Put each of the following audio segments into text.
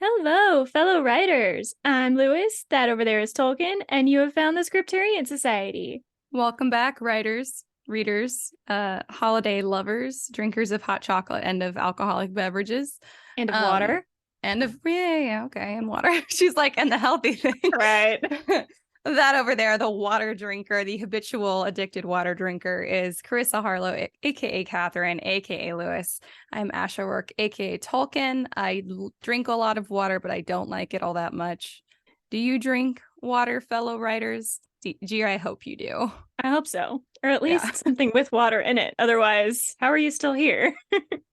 Hello, fellow writers. I'm Lewis. That over there is Tolkien, and you have found the Scripturient Society. Welcome back, writers, readers, holiday lovers, drinkers of hot chocolate and of alcoholic beverages. And of water. And of, yeah, okay, and water. She's like, and the healthy thing. Right. That over there, the water drinker, the habitual addicted water drinker is Karissa Harlow, aka Catherine, aka Lewis. I'm Ash O'Rourke, aka Tolkien. I drink a lot of water, but I don't like it all that much. Do you drink water, fellow writers? Gee, I hope you do. I hope so. Or at least something with water in it. Otherwise, how are you still here?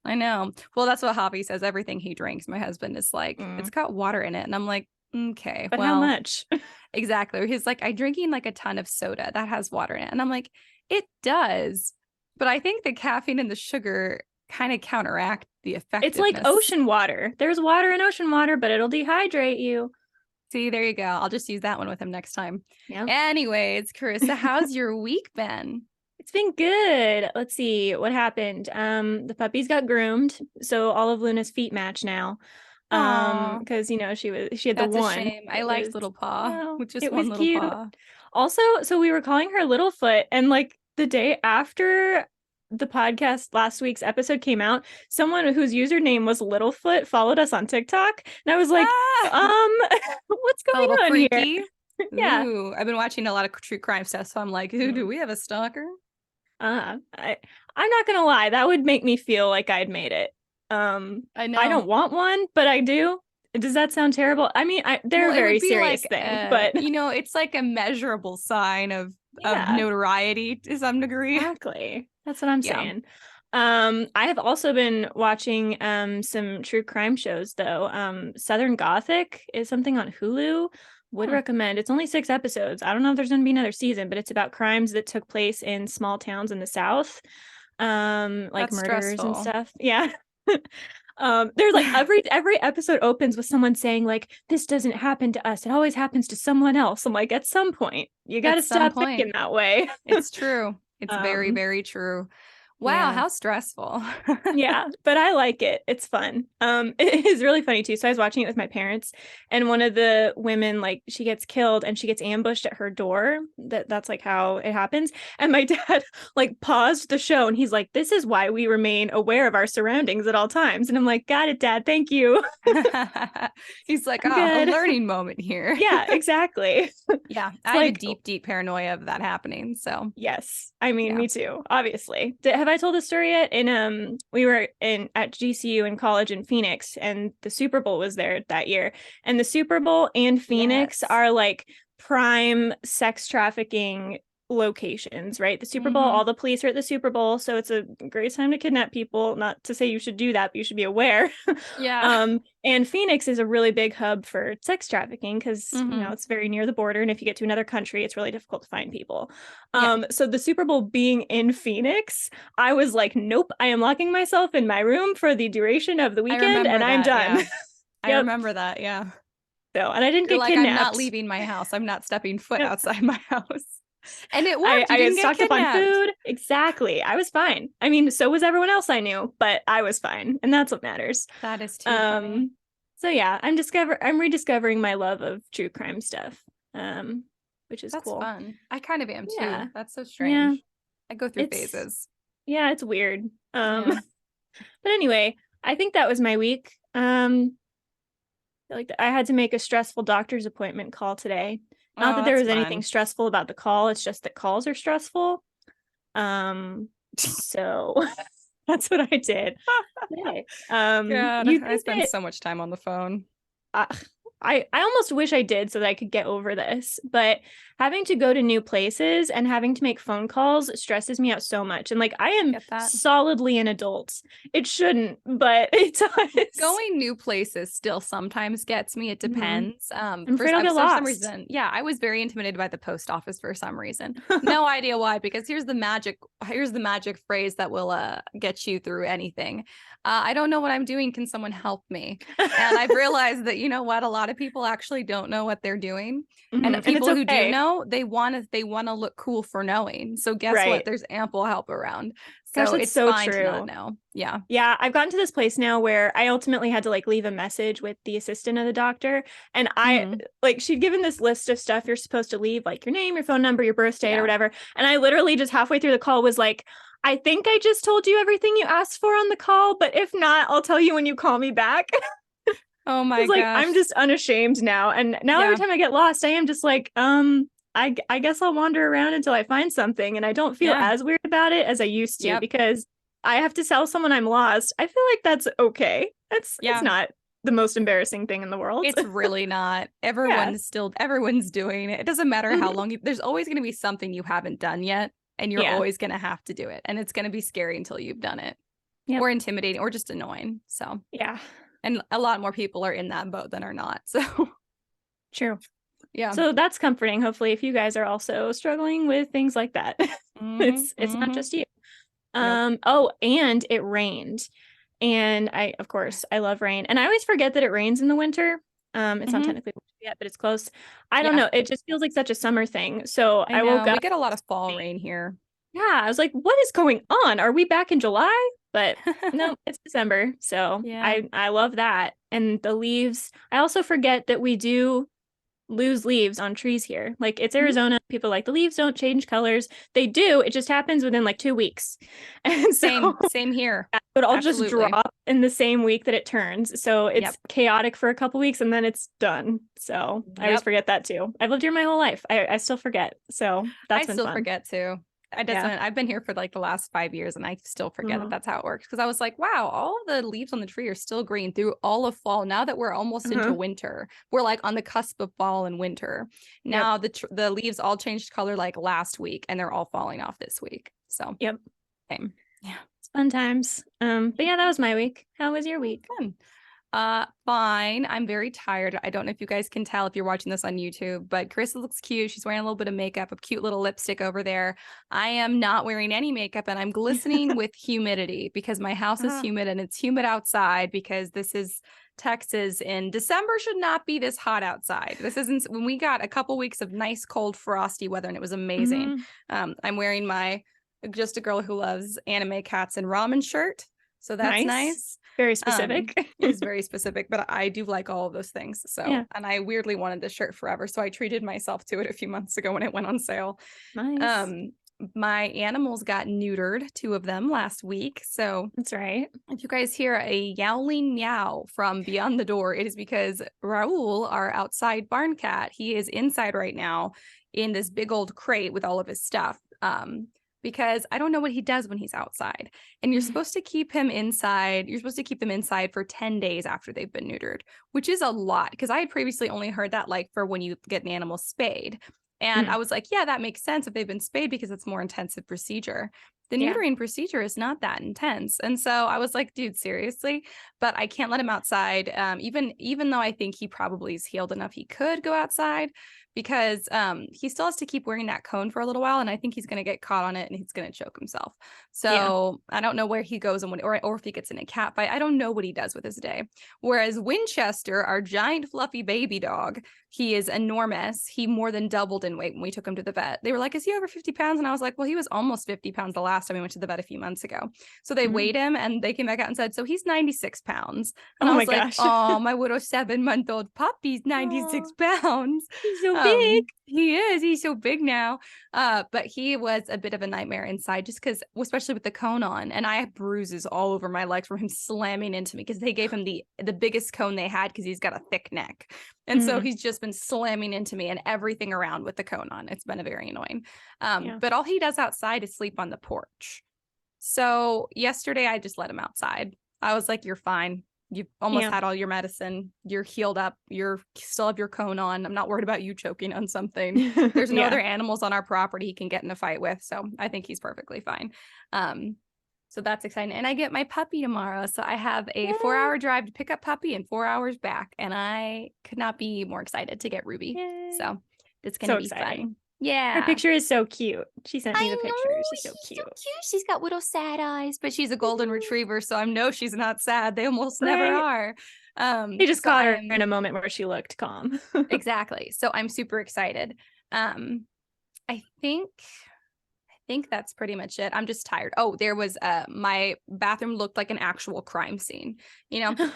I know. Well, that's what Javi says. Everything he drinks, my husband is like, it's got water in it. And I'm like, okay, but well, how much? Exactly. He's like, I'm drinking like a ton of soda that has water in it. And I'm like, it does. But I think the caffeine and the sugar kind of counteract the effectiveness. It's like ocean water. There's water in ocean water, but it'll dehydrate you. See, there you go. I'll just use that one with him next time. Yeah. Anyways, Karissa, how's your week been? It's been good. Let's see what happened. The puppies got groomed, so all of Luna's feet match now. Because she had That's the one. A shame. I liked Little Paw, which is one Little cute. Paw. Also, so we were calling her Littlefoot, and like the day after the podcast last week's episode came out, someone whose username was Littlefoot followed us on TikTok, and I was like, what's going on freaky. Here? Yeah. Ooh, I've been watching a lot of true crime stuff, so I'm like, ooh, do we have a stalker? I'm not gonna lie, that would make me feel like I'd made it. I know. I don't want one, but I do. Does that sound terrible? I mean, they're a very serious thing, but it's like a measurable sign of notoriety to some degree. Exactly. That's what I'm saying. I have also been watching some true crime shows though. Southern Gothic is something on Hulu. Would recommend. It's only 6 episodes. I don't know if there's going to be another season, but it's about crimes that took place in small towns in the South. Like That's murders stressful. and stuff. Yeah. There's like every episode opens with someone saying like, this doesn't happen to us, it always happens to someone else. I'm like, at some point you got to stop thinking that way. It's true. It's very, very true. Wow, how stressful. Yeah, but I like it. It's fun. It is really funny too. So I was watching it with my parents, and one of the women, like, she gets killed and she gets ambushed at her door. That's like how it happens. And my dad like paused the show and he's like, this is why we remain aware of our surroundings at all times. And I'm like, got it, Dad. Thank you. He's like, a learning moment here. Yeah, exactly. Yeah, I have a deep paranoia of that happening. So yes, I mean, me too, obviously. Have I told the story yet? We were at GCU in college in Phoenix, and the Super Bowl was there that year. And the Super Bowl and Phoenix are like prime sex trafficking locations, right? The Super Bowl, all the police are at the Super Bowl, so it's a great time to kidnap people. Not to say you should do that, but you should be aware. And Phoenix is a really big hub for sex trafficking because it's very near the border, and if you get to another country, it's really difficult to find people. So the Super Bowl being in Phoenix, I was like, nope, I am locking myself in my room for the duration of the weekend, and I'm done. I remember that. Yeah. So, and I didn't get kidnapped. I'm not leaving my house. I'm not stepping foot outside my house. And it worked. I stocked up on food. Exactly. I was fine. I mean, so was everyone else I knew, but I was fine, and that's what matters. That is too funny. So yeah, I'm rediscovering my love of true crime stuff, which is cool. That's fun. I kind of am too. Yeah. That's so strange. Yeah. I go through phases. Yeah, it's weird. But anyway, I think that was my week. Like I had to make a stressful doctor's appointment call today. Not that there was anything stressful about the call. It's just that calls are stressful. So that's what I did. God, I spend so much time on the phone. I almost wish I did so that I could get over this, but having to go to new places and having to make phone calls stresses me out so much. And like, I am solidly an adult. It shouldn't, but it does. Going new places still sometimes gets me. It depends. I'm afraid I'll get lost. For some reason, I was very intimidated by the post office for some reason. No idea why, because here's the magic phrase that will get you through anything. I don't know what I'm doing. Can someone help me? And I've realized that, you know what, a lot lot of people actually don't know what they're doing. Mhm. And the people who do okay. know, they want to look cool for knowing. So guess Right. what? There's ample help around. Gosh, So that's it's so fine to true. not know. Yeah. Yeah, I've gotten to this place now where I ultimately had to like leave a message with the assistant of the doctor. And I like she'd given this list of stuff you're supposed to leave, like your name, your phone number, your birth date, or whatever. And I literally just halfway through the call was like, I think I just told you everything you asked for on the call, but if not, I'll tell you when you call me back. Oh my It's like gosh. I'm just unashamed now. And now every time I get lost, I am just like, I guess I'll wander around until I find something. And I don't feel as weird about it as I used to because I have to tell someone I'm lost. I feel like that's okay. It's not the most embarrassing thing in the world. It's really not. Everyone's doing it. It doesn't matter how long there's always going to be something you haven't done yet, and you're always going to have to do it. And it's going to be scary until you've done it. Or intimidating or just annoying. So and a lot more people are in that boat than are not. So true. Yeah. So that's comforting. Hopefully, if you guys are also struggling with things like that, it's not just you. Oh, and it rained. And I love rain. And I always forget that it rains in the winter. It's not technically winter yet, but it's close. I don't know. It just feels like such a summer thing. So I woke up. We get a lot of fall rain here. Yeah, I was like, what is going on? Are we back in July? But no, it's December. So I love that. And the leaves, I also forget that we do lose leaves on trees here. Like it's Arizona. People like the leaves don't change colors. They do. It just happens within like 2 weeks. And so same here. But I'll just drop in the same week that it turns. So it's chaotic for a couple weeks and then it's done. So I always forget that too. I've lived here my whole life. I still forget. So that's been fun. I still forget too. I've been here for like the last 5 years and I still forget that that's how it works. Because I was like, wow, all of the leaves on the tree are still green through all of fall. Now that we're almost into winter, we're like on the cusp of fall and winter. Now the leaves all changed color like last week and they're all falling off this week. So same. Yeah. It's fun times. But yeah, that was my week. How was your week? Fun. Fine. I'm very tired. I don't know if you guys can tell if you're watching this on YouTube, but Karissa looks cute. She's wearing a little bit of makeup, a cute little lipstick over there. I am not wearing any makeup and I'm glistening with humidity because my house is humid and it's humid outside because this is Texas and December should not be this hot outside. This isn't when we got a couple weeks of nice, cold, frosty weather and it was amazing. I'm wearing my Just a Girl Who Loves Anime, Cats, and Ramen shirt. So that's nice. Very specific. It is very specific, but I do like all of those things. So, and I weirdly wanted this shirt forever. So I treated myself to it a few months ago when it went on sale. Nice. My animals got neutered, 2 of them last week. So that's right. If you guys hear a yowling meow from beyond the door, it is because Raul, our outside barn cat, he is inside right now in this big old crate with all of his stuff. Because I don't know what he does when he's outside. And you're supposed to keep him inside. You're supposed to keep them inside for 10 days after they've been neutered, which is a lot. Because I had previously only heard that like for when you get an animal spayed. And I was like, yeah, that makes sense if they've been spayed because it's more intensive procedure. The neutering procedure is not that intense. And so I was like, dude, seriously? But I can't let him outside. Even though I think he probably is healed enough, he could go outside because he still has to keep wearing that cone for a little while. And I think he's going to get caught on it and he's going to choke himself. So I don't know where he goes and or if he gets in a cat fight. I don't know what he does with his day. Whereas Winchester, our giant fluffy baby dog, he is enormous. He more than doubled in weight when we took him to the vet. They were like, is he over 50 pounds? And I was like, well, he was almost 50 pounds the last time we went to the vet a few months ago. So they weighed him and they came back out and said, so he's 96 pounds. And I was like, oh, my little 7-month-old puppy's 96 pounds. He's so big. He is. He's so big now. But he was a bit of a nightmare inside just because, especially with the cone on. And I have bruises all over my legs from him slamming into me because they gave him the biggest cone they had because he's got a thick neck. And so he's just been slamming into me and everything around with the cone on. It's been a very annoying. But all he does outside is sleep on the porch. So yesterday I just let him outside. I was like, you're fine. You've almost had all your medicine. You're healed up. You're still have your cone on. I'm not worried about you choking on something. There's no other animals on our property he can get in a fight with. So I think he's perfectly fine. So that's exciting. And I get my puppy tomorrow. So I have a 4-hour drive to pick up puppy and 4 hours back. And I could not be more excited to get Ruby. So it's going to be fun. Yeah. Her picture is so cute. She sent me I the know, picture. She's so she's cute. so cute. She's got little sad eyes, but she's a golden retriever, so I know she's not sad. They almost never are. They just So caught her in a moment where she looked calm. exactly. So I'm super excited. I think that's pretty much it. I'm just tired. Oh, there was my bathroom looked like an actual crime scene,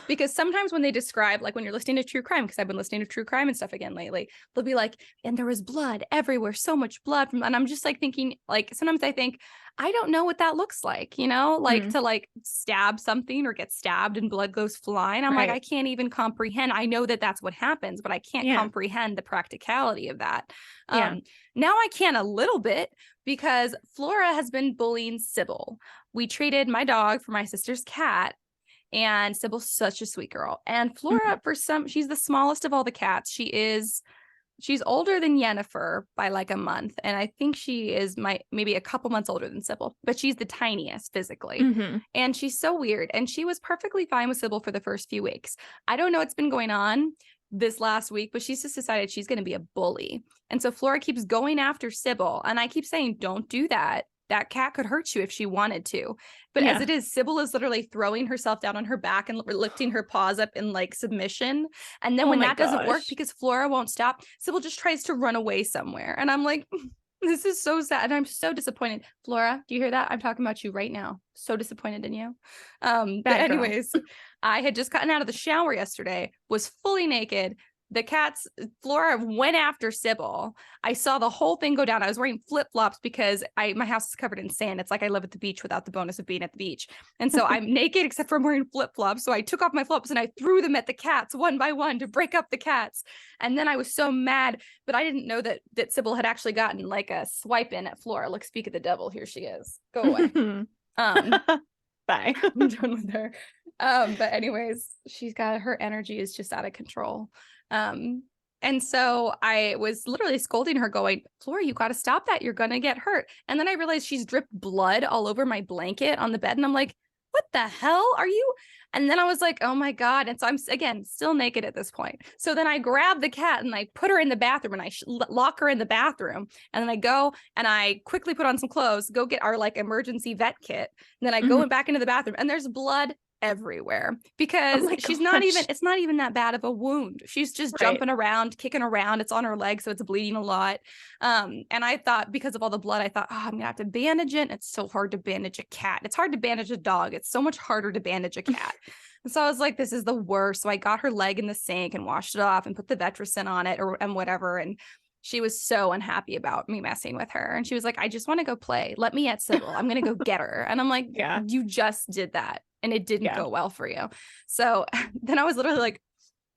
because sometimes when they describe, like when you're listening to true crime, because I've been listening to true crime and stuff again lately, they'll be like, and there was blood everywhere, so much blood and I'm just like thinking, like sometimes I think, I don't know what that looks like, like to like stab something or get stabbed and blood goes flying. I'm like, I can't even comprehend. I know that that's what happens, but I can't comprehend the practicality of that. Now I can a little bit, because Flora has been bullying Sybil. We traded my dog for my sister's cat, and Sybil's such a sweet girl. And Flora, she's the smallest of all the cats. She's older than Yennefer by like a month. And I think she is maybe a couple months older than Sybil, but she's the tiniest physically. And she's so weird. And she was perfectly fine with Sybil for the first few weeks. I don't know what's been going on this last week, but she's just decided she's going to be a bully. And so Flora keeps going after Sybil. And I keep saying, don't do that. That cat could hurt you if she wanted to. But as it is, Sybil is literally throwing herself down on her back and lifting her paws up in like submission. And then when that doesn't work because Flora won't stop, Sybil just tries to run away somewhere. And I'm like, this is so sad. And I'm so disappointed. Flora, do you hear that? I'm talking about you right now. So disappointed in you. But anyways, I had just gotten out of the shower yesterday, was fully naked. Flora went after Sybil. I saw the whole thing go down. I was wearing flip-flops because my house is covered in sand. It's like I live at the beach without the bonus of being at the beach. And so I'm naked except for I'm wearing flip-flops. So I took off my flops and I threw them at the cats one by one to break up the cats. And then I was so mad, but I didn't know that Sybil had actually gotten like a swipe in at Flora. Look, speak of the devil. Here she is. Go away. Bye. I'm done with her. But anyways, she's got her energy is just out of control. And so I was literally scolding her going, Flora, you got to stop that. You're going to get hurt. And then I realized she's dripped blood all over my blanket on the bed. And I'm like, what the hell are you? And then I was like, oh my God. And so I'm again, still naked at this point. So then I grab the cat and I put her in the bathroom and I lock her in the bathroom. And then I go and I quickly put on some clothes, go get our like emergency vet kit. And then I go back into the bathroom and there's blood everywhere because it's not even that bad of a wound. She's just jumping around, kicking around. It's on her leg, so it's bleeding a lot. And I thought because of all the blood, I thought, I'm gonna have to bandage it. It's so hard to bandage a cat. It's hard to bandage a dog. It's so much harder to bandage a cat. And so I was like, this is the worst. So I got her leg in the sink and washed it off and put the Vetricin on it and whatever. And she was so unhappy about me messing with her. And she was like, I just want to go play. Let me at Sybil. I'm going to go get her. And I'm like, you just did that. And it didn't go well for you. So then I was literally like,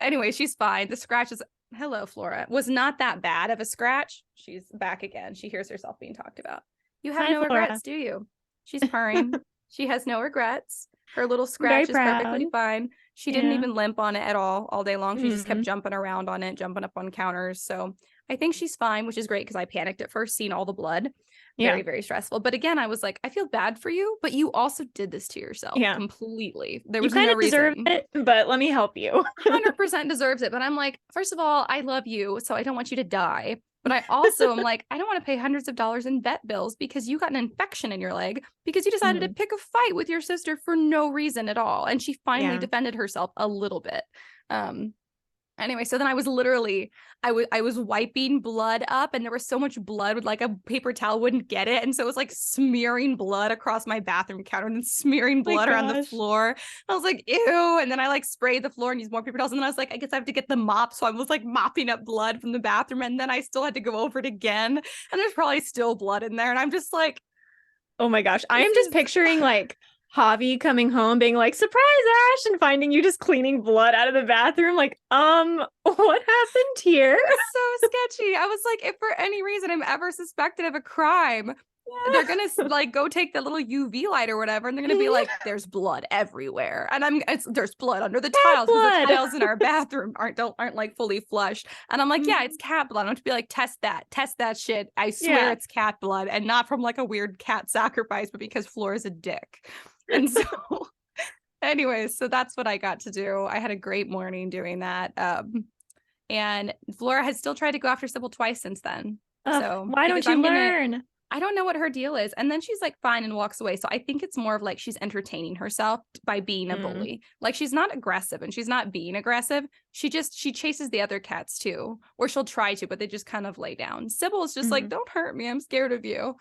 anyway, she's fine. The scratch is, hello, Flora, was not that bad of a scratch. She's back again. She hears herself being talked about. You have no regrets, do you? She's purring. She has no regrets. Her little scratch is perfectly fine. She didn't even limp on it at all day long. She just kept jumping around on it, jumping up on counters. So I think she's fine, which is great because I panicked at first seeing all the blood. Very, very stressful. But again, I was like, I feel bad for you, but you also did this to yourself completely. There was no reason. Deserve it, but let me help you. 100% deserves it. But I'm like, first of all, I love you, so I don't want you to die. But I also am like, I don't want to pay hundreds of dollars in vet bills because you got an infection in your leg because you decided to pick a fight with your sister for no reason at all. And she finally defended herself a little bit. Anyway, so then I was literally, I was wiping blood up and there was so much blood with like a paper towel wouldn't get it. And so it was like smearing blood across my bathroom counter and then smearing blood around the floor. And I was like, ew. And then I like sprayed the floor and used more paper towels. And then I was like, I guess I have to get the mop. So I was like mopping up blood from the bathroom. And then I still had to go over it again. And there's probably still blood in there. And I'm just like, oh my gosh. I am just picturing like Javi coming home being like, surprise, Ash, and finding you just cleaning blood out of the bathroom. Like, what happened here? It's so sketchy. I was like, if for any reason I'm ever suspected of a crime, they're gonna like go take the little UV light or whatever, and they're gonna be like, "There's blood everywhere," and there's blood under the tiles because the tiles in our bathroom aren't like fully flushed. And I'm like, yeah, it's cat blood. I'm going to be like, test that shit. I swear it's cat blood, and not from like a weird cat sacrifice, but because Flora's a dick. And so, anyways, so that's what I got to do. I had a great morning doing that. And Flora has still tried to go after Sybil twice since then. So why don't because you learn? I don't know what her deal is. And then she's like, fine, and walks away. So I think it's more of like she's entertaining herself by being a bully. Like she's not aggressive and she's not being aggressive. She chases the other cats too, or she'll try to, but they just kind of lay down. Sybil is just like, don't hurt me. I'm scared of you.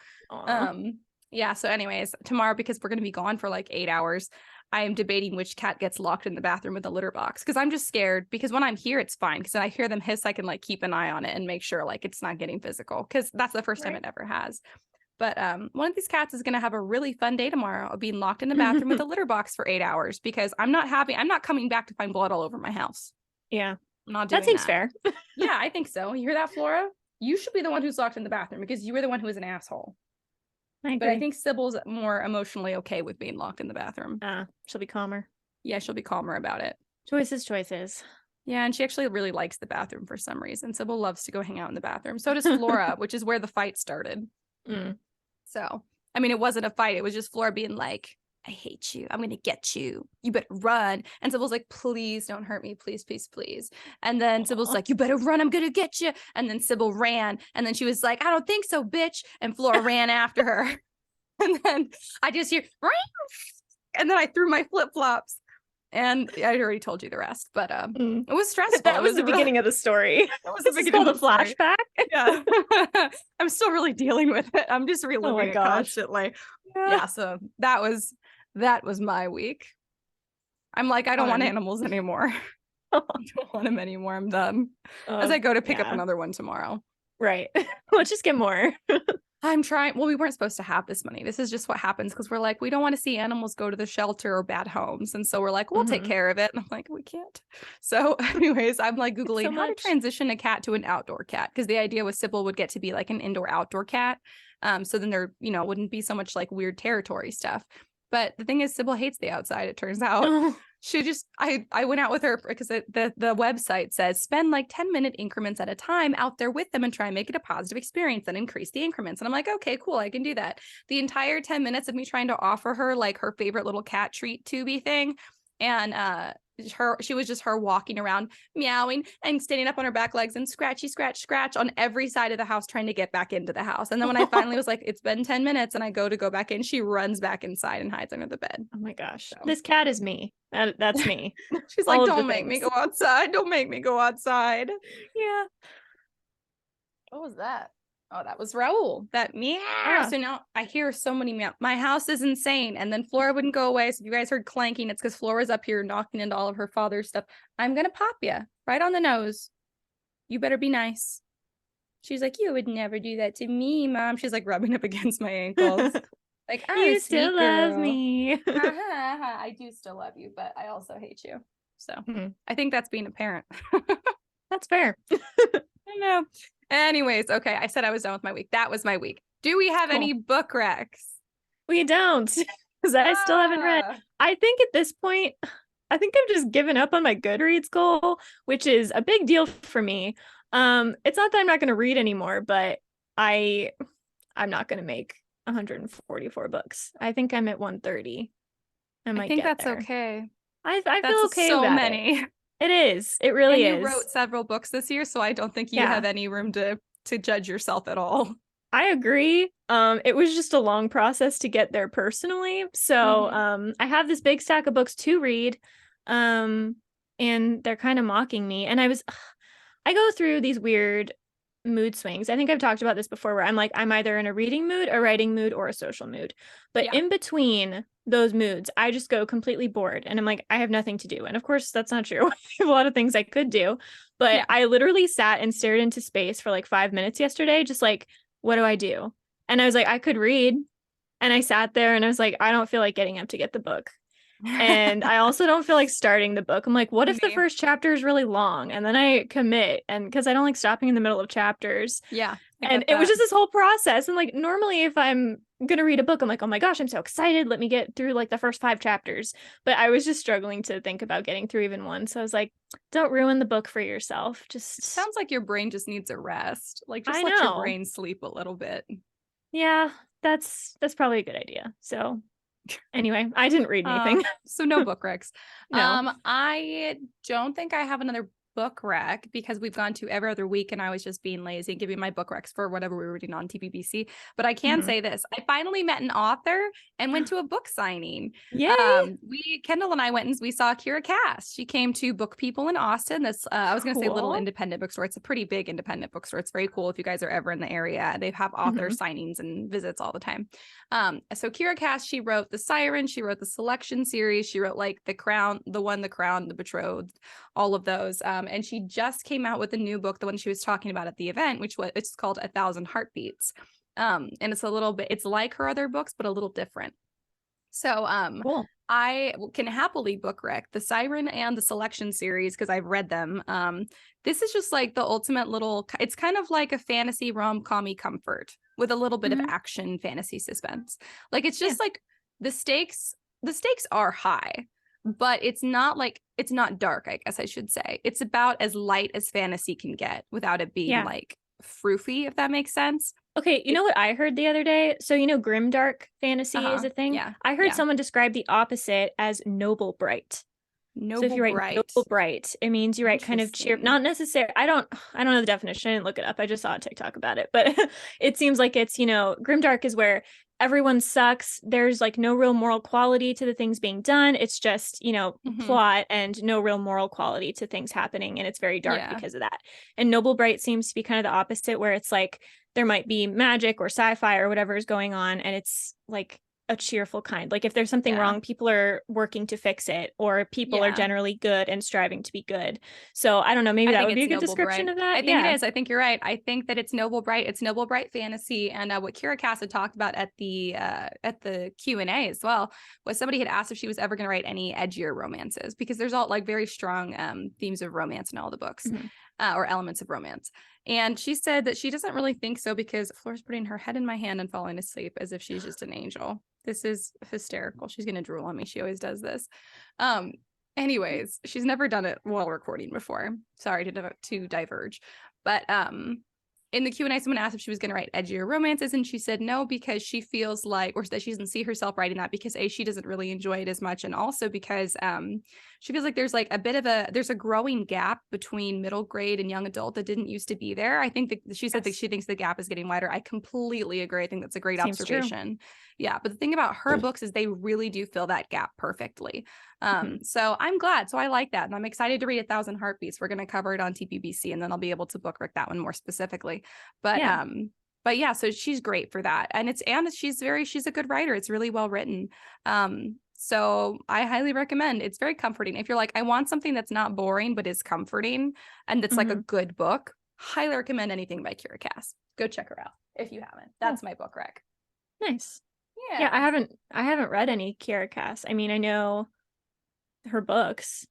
Yeah. So anyways, tomorrow, because we're going to be gone for like 8 hours, I am debating which cat gets locked in the bathroom with the litter box, because I'm just scared, because when I'm here, it's fine. Because I hear them hiss, I can like keep an eye on it and make sure like it's not getting physical, because that's the first time it ever has. But one of these cats is going to have a really fun day tomorrow of being locked in the bathroom with a litter box for 8 hours, because I'm not coming back to find blood all over my house. Yeah. I'm not doing that. Seems fair. Yeah, I think so. You hear that, Flora? You should be the one who's locked in the bathroom, because you were the one who was an asshole. But I think Sybil's more emotionally okay with being locked in the bathroom. She'll be calmer. Yeah, she'll be calmer about it. Choices. Yeah, and she actually really likes the bathroom for some reason. Sybil loves to go hang out in the bathroom. So does Flora, which is where the fight started. So, I mean, it wasn't a fight. It was just Flora being like, I hate you. I'm going to get you. You better run. And Sybil's like, please don't hurt me. Please, please, please. And then Sybil's like, you better run. I'm going to get you. And then Sybil ran. And then she was like, I don't think so, bitch. And Flora ran after her. And then I just hear, and then I threw my flip-flops. And I already told you the rest, but it was stressful. That was the beginning of the story. That was the beginning of the flashback. Yeah. I'm still really dealing with it. I'm just reliving it constantly. Yeah, so that was my week. I'm like, I don't want animals anymore. I don't want them anymore. I'm done. As I go to pick up another one tomorrow. Right. Let's just get more. I'm trying. Well, we weren't supposed to have this money. This is just what happens, because we're like, we don't want to see animals go to the shelter or bad homes. And so we're like, we'll take care of it. And I'm like, we can't. So anyways, I'm like Googling how to transition a cat to an outdoor cat, because the idea was Sybil would get to be like an indoor outdoor cat. So then there, wouldn't be so much like weird territory stuff. But the thing is, Sybil hates the outside, it turns out. She just, I went out with her because the website says spend like 10-minute increments at a time out there with them and try and make it a positive experience and increase the increments. And I'm like, okay, cool, I can do that. The entire 10 minutes of me trying to offer her like her favorite little cat treat tubey thing. And she was just her walking around meowing and standing up on her back legs and scratchy scratch on every side of the house trying to get back into the house. And then when I finally was like, it's been 10 minutes and I go back in, she runs back inside and hides under the bed. Oh my gosh. So. This cat is me. That's me. She's like, don't make me go outside. Don't make me go outside. Yeah. What was that? Oh, that was Raul. That meow. So now I hear so many meow. My house is insane. And then Flora wouldn't go away. So if you guys heard clanking, it's because Flora's up here knocking into all of her father's stuff. I'm going to pop you right on the nose. You better be nice. She's like, you would never do that to me, Mom. She's like rubbing up against my ankles. Like, you still love me. I do still love you, but I also hate you. So I think that's being a parent. That's fair. I know. Anyways, okay. I said I was done with my week. That was my week. Do we have any book recs? We don't, because I still haven't read. I think at this point, I've just given up on my Goodreads goal, which is a big deal for me. It's not that I'm not going to read anymore, but I'm not going to make 144 books. I think I'm at 130. I think that's there. Okay. I feel okay so about many. It is. It really is. You wrote several books this year, so I don't think you have any room to judge yourself at all. I agree. It was just a long process to get there personally. So I have this big stack of books to read. And they're kind of mocking me. And I go through these weird mood swings. I think I've talked about this before, where I'm like, I'm either in a reading mood, a writing mood, or a social mood. But in between those moods, I just go completely bored. And I'm like, I have nothing to do. And of course, that's not true. I have a lot of things I could do. But I literally sat and stared into space for like 5 minutes yesterday, just like, what do I do? And I was like, I could read. And I sat there and I was like, I don't feel like getting up to get the book. And I also don't feel like starting the book. I'm like, what if the first chapter is really long? And then I commit, and because I don't like stopping in the middle of chapters. Yeah. And it was just this whole process. And like, normally if I'm going to read a book, I'm like, oh my gosh, I'm so excited. Let me get through like the first 5 chapters. But I was just struggling to think about getting through even one. So I was like, don't ruin the book for yourself. Just it sounds like your brain just needs a rest. Like just let your brain sleep a little bit. Yeah, that's probably a good idea. So anyway, I didn't read anything. So no book recs. No. I don't think I have another book rec because we've gone to every other week and I was just being lazy and giving my book recs for whatever we were reading on TPBC. But I can say this. I finally met an author and went to a book signing. Yay! Kendall and I went and we saw Kira Cass. She came to Book People in Austin. This I was going to say little independent bookstore. It's a pretty big independent bookstore. It's very cool if you guys are ever in the area. They have author signings and visits all the time. So Kira Cass, she wrote The Siren. She wrote the Selection series. She wrote like The Crown, The One, The Crown, The Betrothed, all of those. And she just came out with a new book, the one she was talking about at the event, which was it's called 1,000 Heartbeats. And it's a little bit, it's like her other books, but a little different. So cool. I can happily book rec The Siren and the Selection series because I've read them. This is just like the ultimate little, it's kind of like a fantasy rom-com-y comfort with a little bit of action fantasy suspense. Like it's just like the stakes are high, but it's not dark, I guess I should say. It's about as light as fantasy can get without it being like froofy, if that makes sense. Okay, you know what I heard the other day? So grimdark fantasy is a thing. Yeah. I heard someone describe the opposite as noble bright. So if you write noble bright, it means you write kind of cheer. Not necessarily. I don't know the definition. I didn't look it up. I just saw a TikTok about it. But it seems like it's grimdark is where everyone sucks. There's like no real moral quality to the things being done. It's just plot and no real moral quality to things happening, and it's very dark because of that. And noble bright seems to be kind of the opposite, where it's like there might be magic or sci-fi or whatever is going on, and it's like a cheerful kind. Like if there's something wrong, people are working to fix it, or people are generally good and striving to be good. So I don't know, maybe that would be a good description of that. I think it is. I think you're right. I think that it's noble bright. It's noble bright fantasy. And what Kira Cass had talked about at the Q&A as well was somebody had asked if she was ever going to write any edgier romances, because there's all like very strong themes of romance in all the books, or elements of romance. And she said that she doesn't really think so, because Flora's putting her head in my hand and falling asleep as if she's just an angel. This is hysterical. She's going to drool on me. She always does this. Anyways, she's never done it while recording before. Sorry to diverge. But in the Q&A, someone asked if she was going to write edgier romances, and she said no, because she feels like, or that she doesn't see herself writing that, because she doesn't really enjoy it as much, and also because she feels like there's like there's a growing gap between middle grade and young adult that didn't used to be there. I think that she said that she thinks the gap is getting wider. I completely agree. I think that's a great observation. Yeah, but the thing about her books is they really do fill that gap perfectly. So I'm glad. So I like that, and I'm excited to read 1,000 Heartbeats. We're going to cover it on TPBC, and then I'll be able to book rec that one more specifically. But yeah, so she's great for that, and she's a good writer. It's really well written. So I highly recommend. It's very comforting. If you're like, I want something that's not boring but is comforting and that's like a good book, highly recommend anything by Kira Cass. Go check her out if you haven't. That's my book rec. Nice. Yeah, I haven't read any Kira Cass. I mean, I know her books.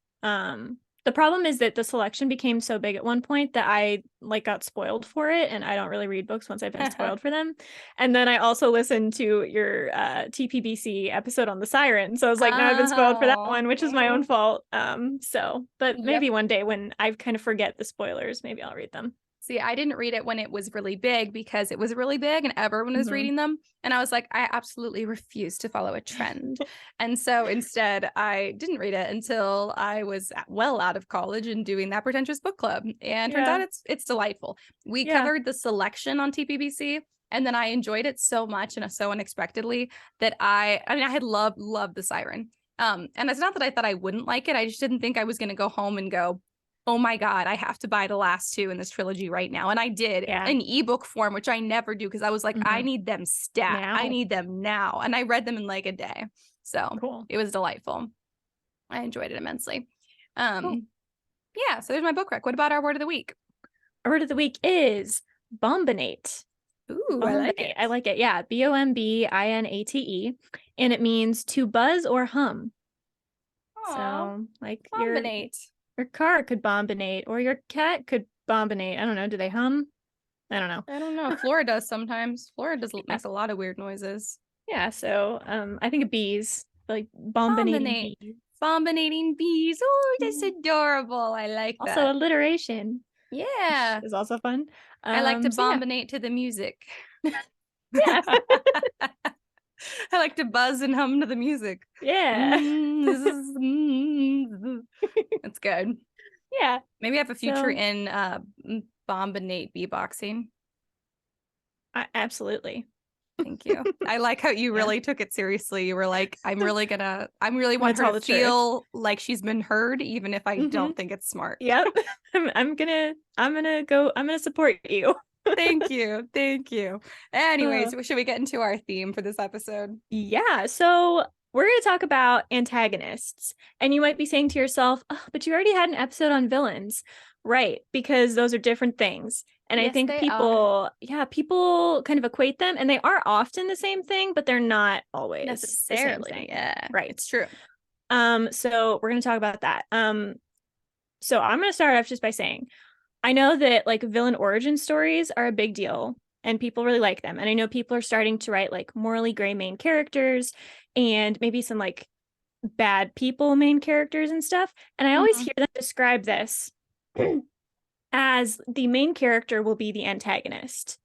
The problem is that the selection became so big at one point that I like got spoiled for it, and I don't really read books once I've been spoiled for them. And then I also listened to your TPBC episode on The Siren, so I was like, now I've been spoiled for that one, which is my own fault. But maybe one day when I kind of forget the spoilers, maybe I'll read them. See, I didn't read it when it was really big, because it was really big and everyone was reading them. And I was like, I absolutely refuse to follow a trend. And so instead, I didn't read it until I was well out of college and doing That Pretentious Book Club. And turns out it's delightful. We covered the selection on TPBC, and then I enjoyed it so much and so unexpectedly that I had loved The Siren. And it's not that I thought I wouldn't like it. I just didn't think I was going to go home and go, oh my God, I have to buy the last two in this trilogy right now. And I did in ebook form, which I never do, because I was like, I need them stat. Now. I need them now. And I read them in like a day. So It was delightful. I enjoyed it immensely. Yeah, so there's my book rec. What about our word of the week? Our word of the week is Bombinate. Ooh, Bombinate. I like it. I like it. Yeah, Bombinate. And it means to buzz or hum. Aww, so like Bombinate. Your car could bombinate, or your cat could bombinate. I don't know. Do they hum? I don't know. Flora does sometimes. Flora makes a lot of weird noises. Yeah. So I think of bees, like bombinating bees. Bombinating bees. Oh, that's adorable. I like that. Also alliteration. Yeah. Is also fun. I like to bombinate to the music. Yeah. I like to buzz and hum to the music. Yeah. That's good. Yeah. Maybe I have a future So- in Bombinate beatboxing. Absolutely. Thank you. I like how you Yeah. really took it seriously. You were like, I really want her tell to the truth. feel like she's been heard, even if I Mhm. don't think it's smart. Yep. I'm gonna support you. Thank you. Thank you. Anyways, should we get into our theme for this episode? Yeah. So we're going to talk about antagonists. And you might be saying to yourself, oh, but you already had an episode on villains. Right. Because those are different things. And I Yes, think they people kind of equate them, and they are often the same thing, but they're not always Necessarily. the same thing. Yeah. Right. It's true. So we're going to talk about that. So I'm going to start off just by saying, I know that like villain origin stories are a big deal and people really like them. And I know people are starting to write like morally gray main characters and maybe some like bad people main characters and stuff. And I always hear them describe this as the main character will be the antagonist.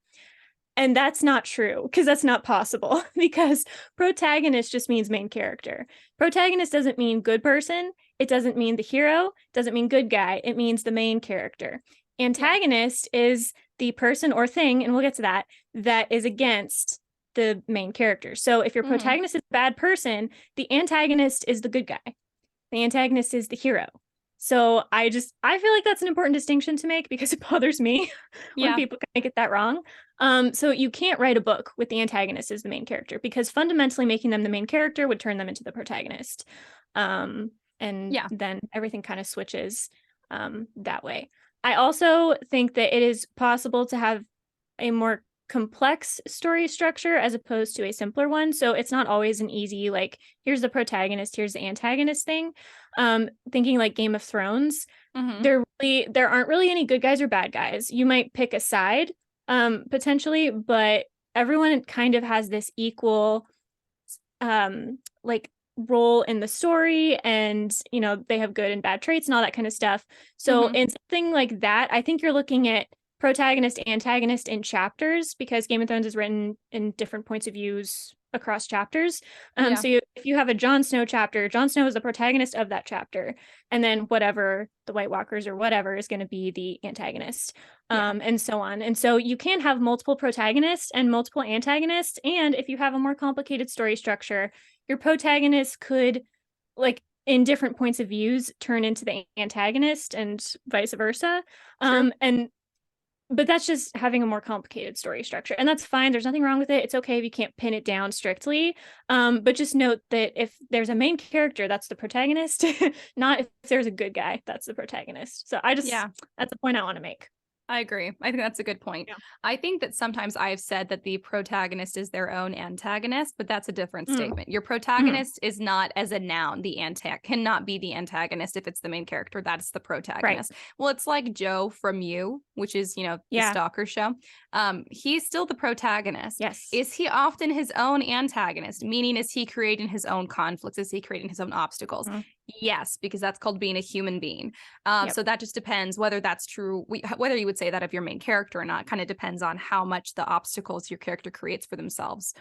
And that's not true, because that's not possible, because protagonist just means main character. Protagonist doesn't mean good person. It doesn't mean the hero. It doesn't mean good guy. It means the main character. Antagonist is the person or thing, and we'll get to that, that is against the main character. So if your protagonist is a bad person, the antagonist is the good guy. The antagonist is the hero. So I feel like that's an important distinction to make, because it bothers me when people kind of get that wrong. So you can't write a book with the antagonist as the main character, because fundamentally making them the main character would turn them into the protagonist. And then everything kind of switches that way. I also think that it is possible to have a more complex story structure as opposed to a simpler one. So it's not always an easy, like, here's the protagonist, here's the antagonist thing. Thinking like Game of Thrones, there aren't really any good guys or bad guys. You might pick a side, potentially, but everyone kind of has this equal like role in the story, and they have good and bad traits and all that kind of stuff. So in something like that, I think you're looking at protagonist, antagonist in chapters, because Game of Thrones is written in different points of views across chapters. So if you have a Jon Snow chapter, Jon Snow is the protagonist of that chapter, and then whatever the White Walkers or whatever is going to be the antagonist, and so on. And so you can have multiple protagonists and multiple antagonists, and if you have a more complicated story structure, your protagonist could, like, in different points of views, turn into the antagonist and vice versa. But that's just having a more complicated story structure, and that's fine. There's nothing wrong with it. It's okay if you can't pin it down strictly. But just note that if there's a main character, that's the protagonist, not if there's a good guy, that's the protagonist. So that's the point I want to make. I agree. I think that's a good point. I think that sometimes I've said that the protagonist is their own antagonist, but that's a different statement. Your protagonist is not, as a noun, cannot be the antagonist if it's the main character. That's the protagonist. Right. Well, it's like Joe from You, which is, the Stalker show. He's still the protagonist. Yes. Is he often his own antagonist? Meaning, is he creating his own conflicts? Is he creating his own obstacles? Yes, because that's called being a human being. So that just depends whether that's true, whether you would say that of your main character or not. Kind of depends on how much the obstacles your character creates for themselves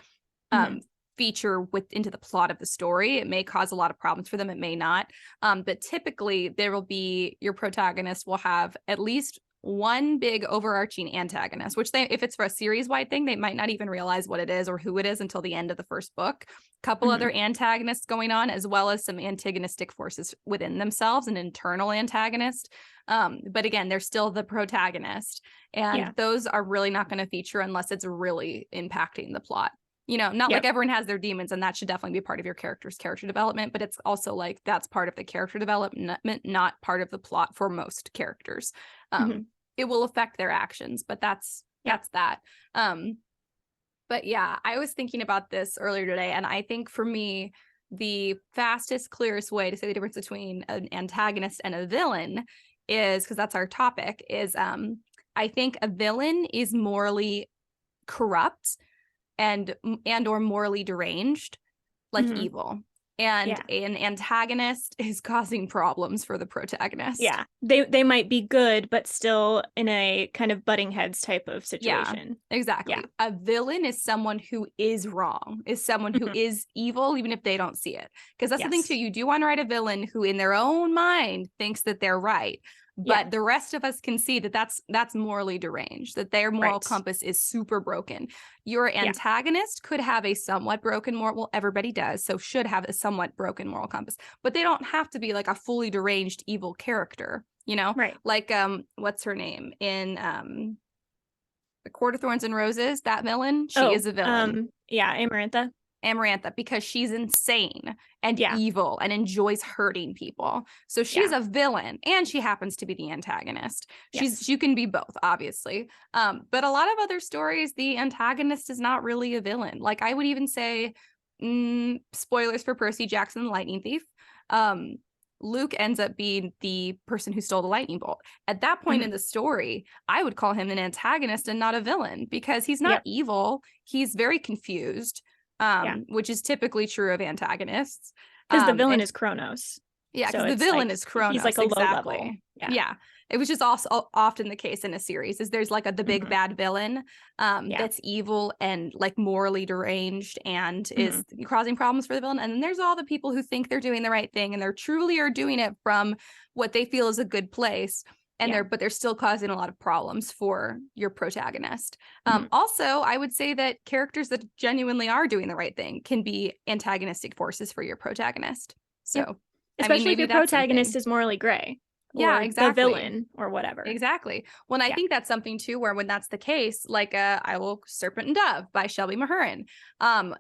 feature into the plot of the story. It may cause a lot of problems for them. It may not. But typically your protagonist will have at least one big overarching antagonist, which if it's for a series-wide thing, they might not even realize what it is or who it is until the end of the first book. Couple other antagonists going on, as well as some antagonistic forces within themselves, an internal antagonist. But again, they're still the protagonist, and those are really not going to feature unless it's really impacting the plot. Not like everyone has their demons, and that should definitely be part of your character's character development, but it's also like that's part of the character development, not part of the plot for most characters. It will affect their actions, but that's that. But yeah, I was thinking about this earlier today, and I think for me, the fastest, clearest way to say the difference between an antagonist and a villain is, because that's our topic, is I think a villain is morally corrupt and or morally deranged, like evil. And an antagonist is causing problems for the protagonist. Yeah, they might be good, but still in a kind of butting heads type of situation. Yeah, exactly. Yeah. A villain is someone who is wrong, is someone who is evil, even if they don't see it. Because that's the thing too. You do want to write a villain who in their own mind thinks that they're right. but the rest of us can see that that's morally deranged, that their moral compass is super broken. Your antagonist could have a somewhat broken moral, well, everybody does, so should have a somewhat broken moral compass, but they don't have to be like a fully deranged evil character, you know? Right. Like, what's her name in The Court of Thorns and Roses, that villain, she is a villain. Amarantha, because she's insane and evil and enjoys hurting people. So she's a villain, and she happens to be the antagonist. She can be both, obviously. But a lot of other stories, the antagonist is not really a villain. Like, I would even say, spoilers for Percy Jackson, the Lightning Thief. Luke ends up being the person who stole the lightning bolt. At that point in the story, I would call him an antagonist and not a villain, because he's not evil. He's very confused. Which is typically true of antagonists. Because the villain is Kronos. Yeah, because the villain is Kronos. He's like a low level. Yeah. It was just also often the case in a series is there's like the big bad villain that's evil and like morally deranged and is causing problems for the villain. And then there's all the people who think they're doing the right thing and they're truly are doing it from what they feel is a good place. And they're still causing a lot of problems for your protagonist. Also, I would say that characters that genuinely are doing the right thing can be antagonistic forces for your protagonist. So, especially if your protagonist is morally gray. Yeah, exactly. The villain or whatever. Exactly. Well, I think that's something too, where when that's the case, like I Will Serpent and Dove by Shelby Mahurin,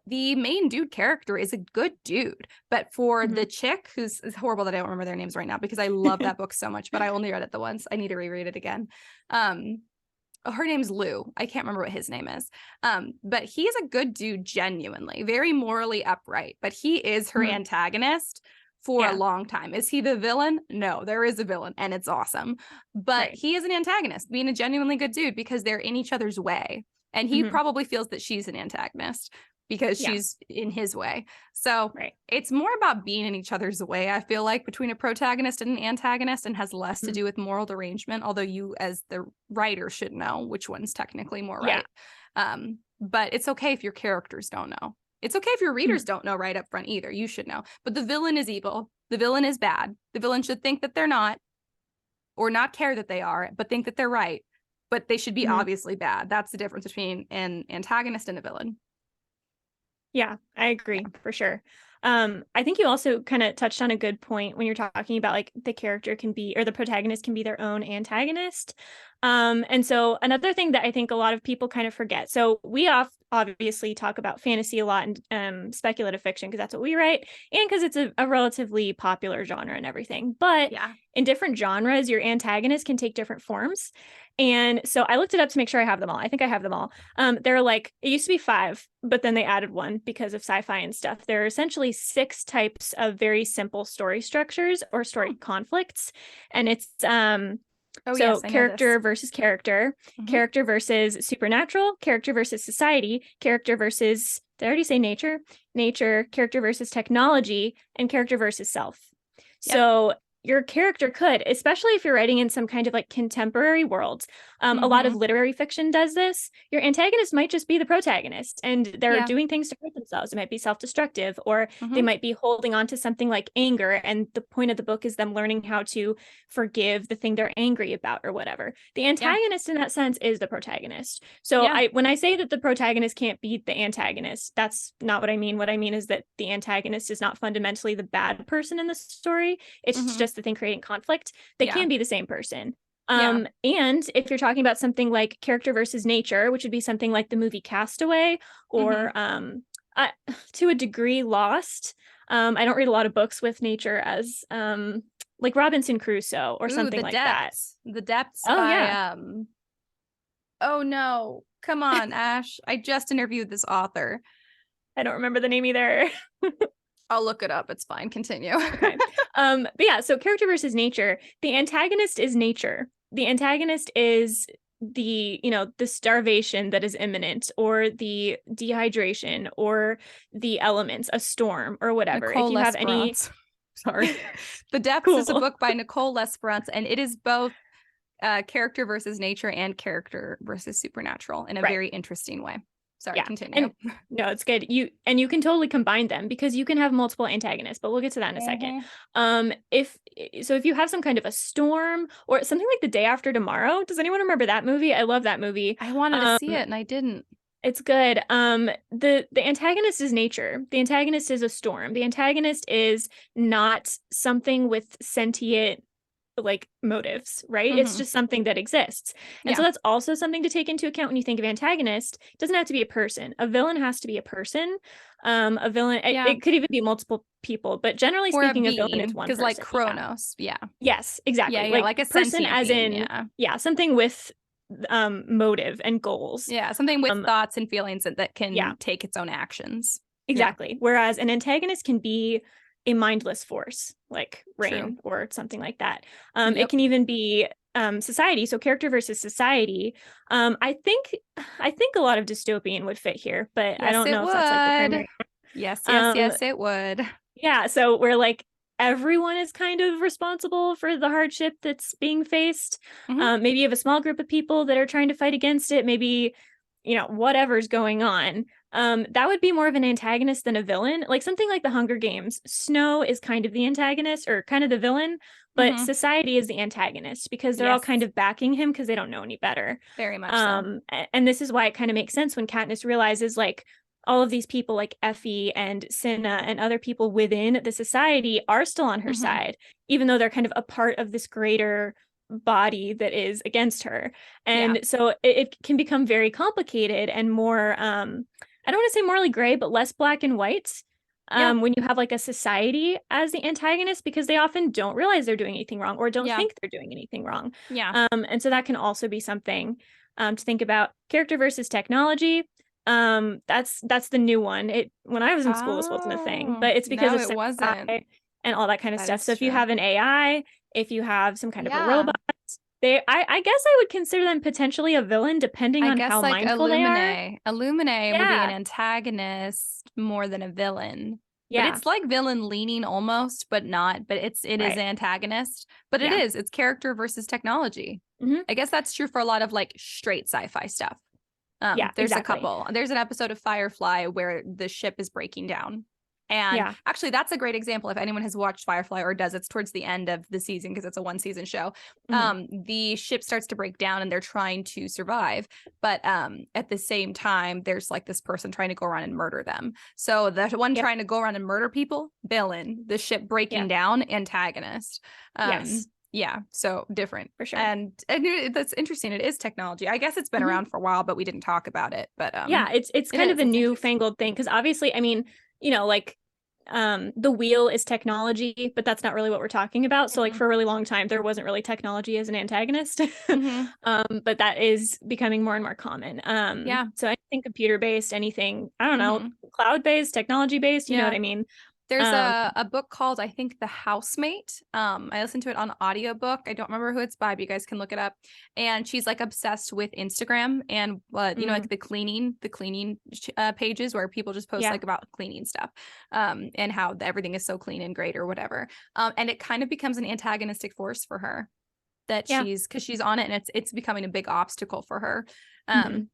the main dude character is a good dude, but for the chick who's it's horrible that I don't remember their names right now because I love that book so much, but I only read it the once. I need to reread it again. Her name's Lou. I can't remember what his name is. But he is a good dude, genuinely, very morally upright, but he is her antagonist for a long time. Is he the villain? No, there is a villain and it's awesome. But he is an antagonist, being a genuinely good dude because they're in each other's way. And he probably feels that she's an antagonist because she's in his way. So it's more about being in each other's way, I feel like, between a protagonist and an antagonist, and has less to do with moral derangement, although you as the writer should know which one's technically more right. But it's okay if your characters don't know. It's okay if your readers don't know right up front either. You should know. But the villain is evil. The villain is bad. The villain should think that they're not, or not care that they are, but think that they're right. But they should be obviously bad. That's the difference between an antagonist and a villain. Yeah, I agree for sure. I think you also kind of touched on a good point when you're talking about like the character can be, or the protagonist can be their own antagonist. And so another thing that I think a lot of people kind of forget. So we obviously talk about fantasy a lot and speculative fiction because that's what we write, and because it's a relatively popular genre and everything. But in different genres, your antagonist can take different forms. And so I looked it up to make sure I have them all. I think I have them all. There are like, it used to be 5, but then they added 1 because of sci-fi and stuff. There are essentially 6 types of very simple story structures or story conflicts. And it's character versus character, character versus supernatural, character versus society, character versus, did I already say nature? Nature, character versus technology, and character versus self. So your character could, especially if you're writing in some kind of like contemporary world, a lot of literary fiction does this. Your antagonist might just be the protagonist and they're doing things to hurt themselves. It might be self-destructive, or they might be holding on to something like anger. And the point of the book is them learning how to forgive the thing they're angry about or whatever. The antagonist in that sense is the protagonist. So when I say that the protagonist can't beat the antagonist, that's not what I mean. What I mean is that the antagonist is not fundamentally the bad person in the story. It's just the thing creating conflict. They can be the same person. And if you're talking about something like character versus nature, which would be something like the movie Castaway, or to a degree Lost. I don't read a lot of books with nature as like Robinson Crusoe or something like that. The Depths. Oh, oh no, come on, Ash. I just interviewed this author. I don't remember the name either. I'll look it up. It's fine. Continue. Okay. But yeah, so character versus nature. The antagonist is nature. The antagonist is the starvation that is imminent, or the dehydration, or the elements, a storm or whatever. Nicole if you have any sorry. The Depths is a book by Nicole Lesperance, and it is both character versus nature and character versus supernatural in a very interesting way. Sorry, Yeah. continue. And no, it's good. You can totally combine them because you can have multiple antagonists, but we'll get to that in a second. If you have some kind of a storm or something like The Day After Tomorrow, does anyone remember that movie? I love that movie. I wanted to see it and I didn't. It's good. The antagonist is nature. The antagonist is a storm. The antagonist is not something with sentient like motives, right? It's just something that exists. And so that's also something to take into account when you think of antagonist. It doesn't have to be a person. A villain has to be a person. A villain, it could even be multiple people, but generally speaking, a villain is one person. Because like Kronos, Yes, exactly. Yeah, like a person as being, in something with motive and goals. Yeah, something with thoughts and feelings that can take its own actions. Exactly. Whereas an antagonist can be a mindless force like rain or something like that. It can even be society. So character versus society. I think a lot of dystopian would fit here, but I don't know if that's like the primary. Yes, it would. Yeah. So we're like everyone is kind of responsible for the hardship that's being faced. Maybe you have a small group of people that are trying to fight against it. Maybe, whatever's going on. That would be more of an antagonist than a villain. Like something like the Hunger Games. Snow is kind of the antagonist or kind of the villain, but society is the antagonist because they're all kind of backing him because they don't know any better. Very much so. And this is why it kind of makes sense when Katniss realizes like all of these people like Effie and Cinna and other people within the society are still on her side, even though they're kind of a part of this greater body that is against her. And so it can become very complicated and more I don't want to say morally gray, but less black and white when you have like a society as the antagonist, because they often don't realize they're doing anything wrong or don't think they're doing anything wrong. And so that can also be something to think about. Character versus technology. That's the new one. When I was in school, this wasn't a thing, but it's because of it wasn't. and all that kind of stuff. So if you true. have an AI, if you have some kind of a robot, I guess I would consider them potentially a villain, depending on how like mindful they are. Illuminae would be an antagonist more than a villain. But it's like villain leaning almost, but not. But it is antagonist. But it's character versus technology. I guess that's true for a lot of like straight sci-fi stuff. There's a couple. There's an episode of Firefly where the ship is breaking down. And actually, that's a great example. If anyone has watched Firefly or does, it's towards the end of the season because it's a 1-season show. The ship starts to break down and they're trying to survive. But at the same time, there's like this person trying to go around and murder them. So the one trying to go around and murder people, villain. The ship breaking down, antagonist. Yeah, so different for sure. And that's interesting. It is technology. I guess it's been around for a while, but we didn't talk about it. But it's kind of a newfangled thing because obviously, I mean, like the wheel is technology, but that's not really what we're talking about. So like for a really long time, there wasn't really technology as an antagonist, but that is becoming more and more common. So anything computer-based, anything, I don't know, cloud-based, technology-based, you know what I mean? There's a book called, I think, The Housemate. I listened to it on audiobook. I don't remember who it's by, but you guys can look it up. And she's like obsessed with Instagram and like the cleaning pages where people just post like about cleaning stuff and how everything is so clean and great or whatever. And it kind of becomes an antagonistic force for her that because she's on it and it's becoming a big obstacle for her.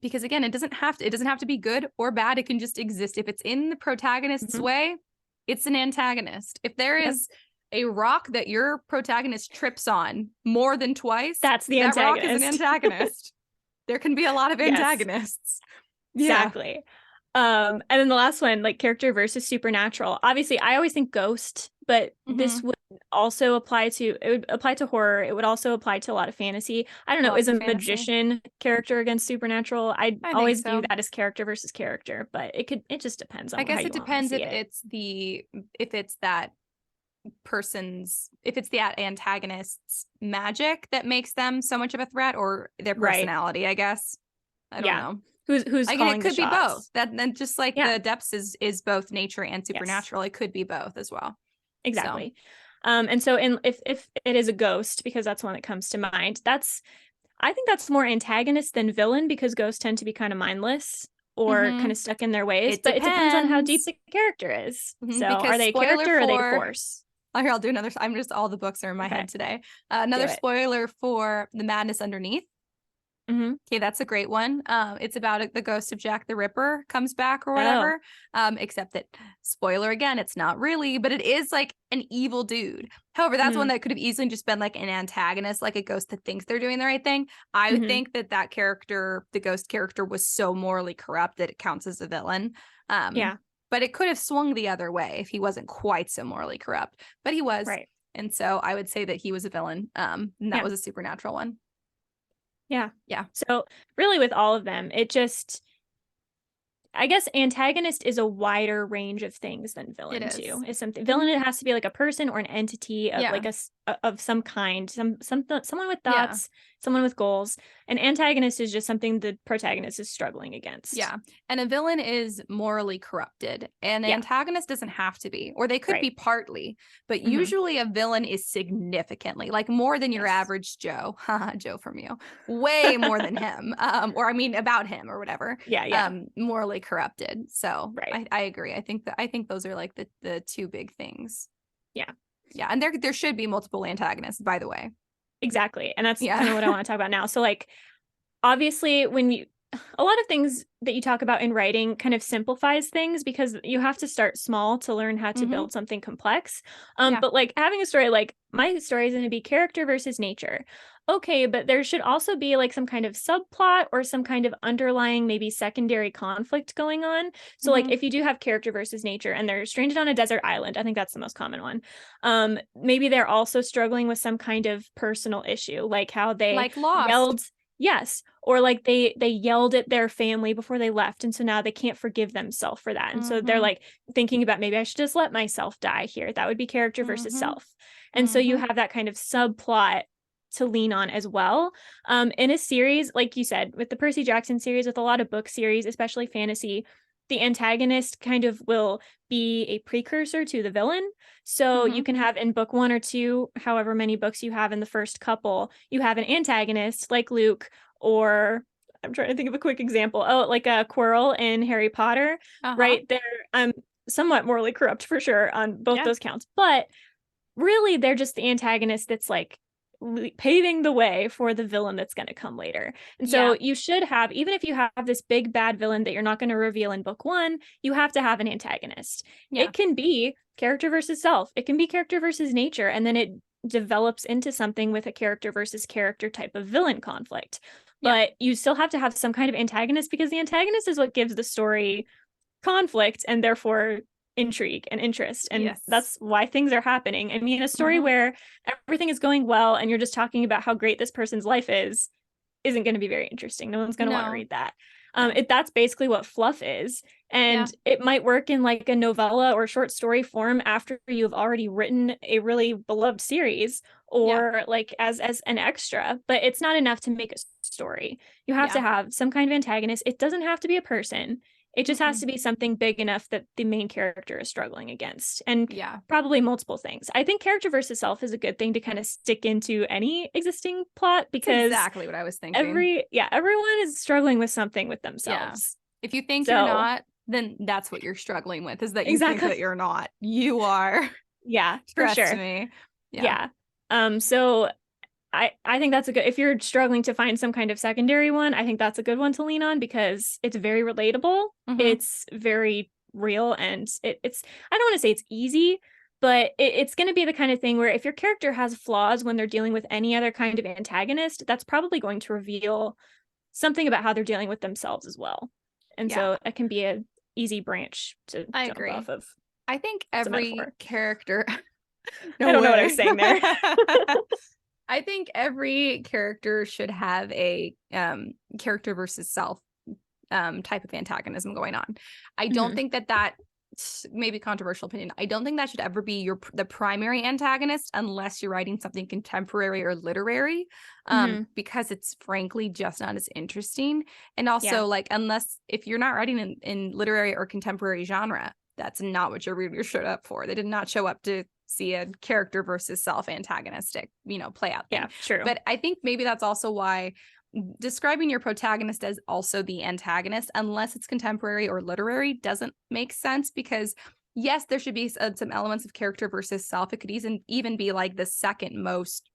Because again, it doesn't have to be good or bad. It can just exist. If it's in the protagonist's way, it's an antagonist. If there is a rock that your protagonist trips on more than twice, that rock is an antagonist. There can be a lot of antagonists. Exactly. And then the last one, like character versus supernatural. Obviously, I always think ghost, but this would also apply to horror. It would also apply to a lot of fantasy. I don't know, is a magician character against supernatural? I always view that as character versus character, but it just depends on I guess how it depends if it's that antagonist's magic that makes them so much of a threat or their personality, I guess. I don't know. Who's calling it could the shots. be both. Then just like the depths is both nature and supernatural. It could be both as well. Exactly. And so if it is a ghost, because that's one that comes to mind, I think that's more antagonist than villain because ghosts tend to be kind of mindless or kind of stuck in their ways. But it depends on how deep the character is. So are they a character or are they a force? Here, I'll do another. I'm just all the books are in my head today. Another spoiler for The Madness Underneath. Mm-hmm. Okay, that's a great one. It's about the ghost of Jack the Ripper comes back or Oh. whatever. Except that, spoiler again, it's not really, but it is like an evil dude. However, that's one that could have easily just been like an antagonist, like a ghost that thinks they're doing the right thing. I would think that character, the ghost character, was so morally corrupt that it counts as a villain. Yeah. But it could have swung the other way if he wasn't quite so morally corrupt. But he was. Right. And so I would say that he was a villain. And that Yeah. was a supernatural one. Yeah. Yeah. So really with all of them, it just, I guess antagonist is a wider range of things than villain too. Is something villain, it has to be like a person or an entity of like of some kind, someone with thoughts, someone with goals. An antagonist is just something the protagonist is struggling against. Yeah. And a villain is morally corrupted. And an antagonist doesn't have to be, or they could be partly, but usually a villain is significantly, like more than your average Joe. Joe from you. Way more than him. Or I mean about him or whatever. Yeah. Morally corrupted. So I agree. I think those are like the two big things. Yeah. And there should be multiple antagonists, by the way. Exactly. And that's kind of what I want to talk about now. So like obviously when a lot of things that you talk about in writing kind of simplifies things because you have to start small to learn how to build something complex. But like having a story, like my story is going to be character versus nature. Okay, but there should also be like some kind of subplot or some kind of underlying maybe secondary conflict going on. So like if you do have character versus nature and they're stranded on a desert island, I think that's the most common one. Maybe they're also struggling with some kind of personal issue, like how they like Lost. yelled. Yes. Or like they yelled at their family before they left. And so now they can't forgive themselves for that. And so they're like thinking about maybe I should just let myself die here. That would be character versus self. And so you have that kind of subplot to lean on as well. In a series, like you said, with the Percy Jackson series, with a lot of book series, especially fantasy, the antagonist kind of will be a precursor to the villain. So you can have in book 1 or 2, however many books you have in the first couple, you have an antagonist like Luke, or I'm trying to think of a quick example. Oh, like a Quirrell in Harry Potter, right? They're somewhat morally corrupt for sure on both those counts, but really they're just the antagonist that's like paving the way for the villain that's going to come later. And so you should have, even if you have this big bad villain that you're not going to reveal in book 1, you have to have an antagonist. It can be character versus self. It can be character versus nature. And then it develops into something with a character versus character type of villain conflict. But you still have to have some kind of antagonist because the antagonist is what gives the story conflict and therefore intrigue and interest. And that's why things are happening. I mean, a story where everything is going well and you're just talking about how great this person's life isn't going to be very interesting. No one's going to want to read that. That's basically what fluff is. And it might work in like a novella or short story form after you've already written a really beloved series or like as an extra, but it's not enough to make a story. You have to have some kind of antagonist. It doesn't have to be a person. It just has to be something big enough that the main character is struggling against, and probably multiple things. I think character versus self is a good thing to kind of stick into any existing plot because that's exactly what I was thinking. Everyone is struggling with something with themselves. If you think you're not, then that's what you're struggling with, is that you think that you're not. You are. Yeah, for Trust sure. me. So I think that's a good, if you're struggling to find some kind of secondary one, I think that's a good one to lean on because it's very relatable. It's very real. And it's, I don't want to say it's easy, but it's going to be the kind of thing where if your character has flaws when they're dealing with any other kind of antagonist, that's probably going to reveal something about how they're dealing with themselves as well. And so it can be an easy branch to jump off of. I think every character, I don't know what I was saying there. I think every character should have a character versus self type of antagonism going on. I don't think that maybe controversial opinion. I don't think that should ever be the primary antagonist unless you're writing something contemporary or literary, because it's frankly just not as interesting. And also like, unless if you're not writing in literary or contemporary genre, that's not what your readers showed up for. They did not show up to see a character versus self antagonistic, play out thing. Yeah, true. But I think maybe that's also why describing your protagonist as also the antagonist, unless it's contemporary or literary, doesn't make sense, because yes, there should be some elements of character versus self. It could even be like the second most,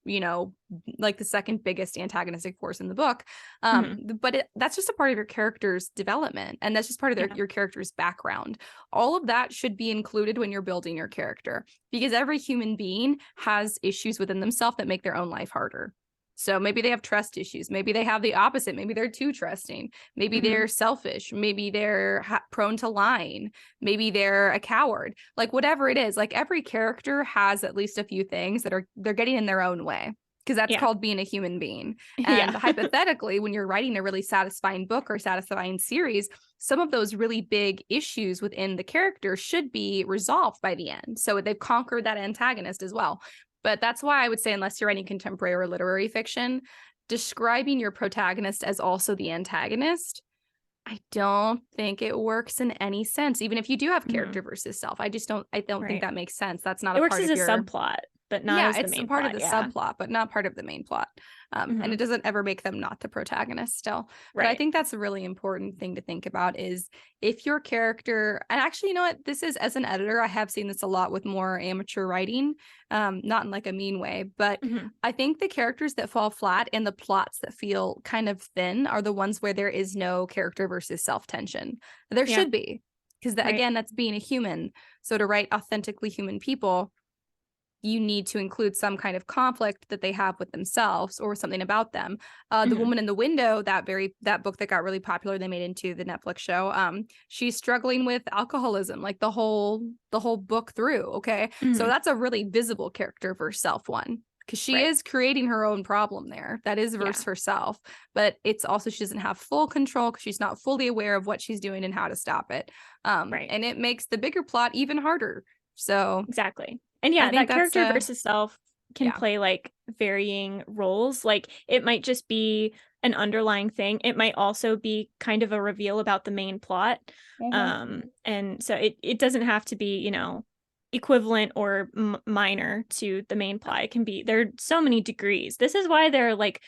like the second biggest antagonistic force in the book. But that's just a part of your character's development, and that's just part of your character's background. All of that should be included when you're building your character, because every human being has issues within themselves that make their own life harder. So maybe they have trust issues. Maybe they have the opposite. Maybe they're too trusting. Maybe they're selfish. Maybe they're prone to lying. Maybe they're a coward. Like whatever it is, like every character has at least a few things that they're getting in their own way, because that's called being a human being. And hypothetically, when you're writing a really satisfying book or satisfying series, some of those really big issues within the character should be resolved by the end. So they've conquered that antagonist as well. But that's why I would say, unless you're writing contemporary or literary fiction, describing your protagonist as also the antagonist, I don't think it works in any sense. Even if you do have character versus self, I don't think that makes sense. That's not it a works part as of a subplot, but not as the main it's a part plot, of the subplot, but not part of the main plot. And it doesn't ever make them not the protagonist still. But I think that's a really important thing to think about, is if your character, and actually, you know what, this is, as an editor, I have seen this a lot with more amateur writing, not in like a mean way, but I think the characters that fall flat and the plots that feel kind of thin are the ones where there is no character versus self tension. There should be, because again, that's being a human. So to write authentically human people, you need to include some kind of conflict that they have with themselves or something about them. The Woman in the Window, that book that got really popular, they made into the Netflix show. She's struggling with alcoholism, like the whole book through. Okay. So that's a really visible character versus self one, because she is creating her own problem there. That is versus herself, but it's also, she doesn't have full control because she's not fully aware of what she's doing and how to stop it. And it makes the bigger plot even harder. So exactly. And that character versus self can play like varying roles. Like it might just be an underlying thing. It might also be kind of a reveal about the main plot. And so it doesn't have to be, equivalent or minor to the main plot. It can be, there are so many degrees. This is why there are like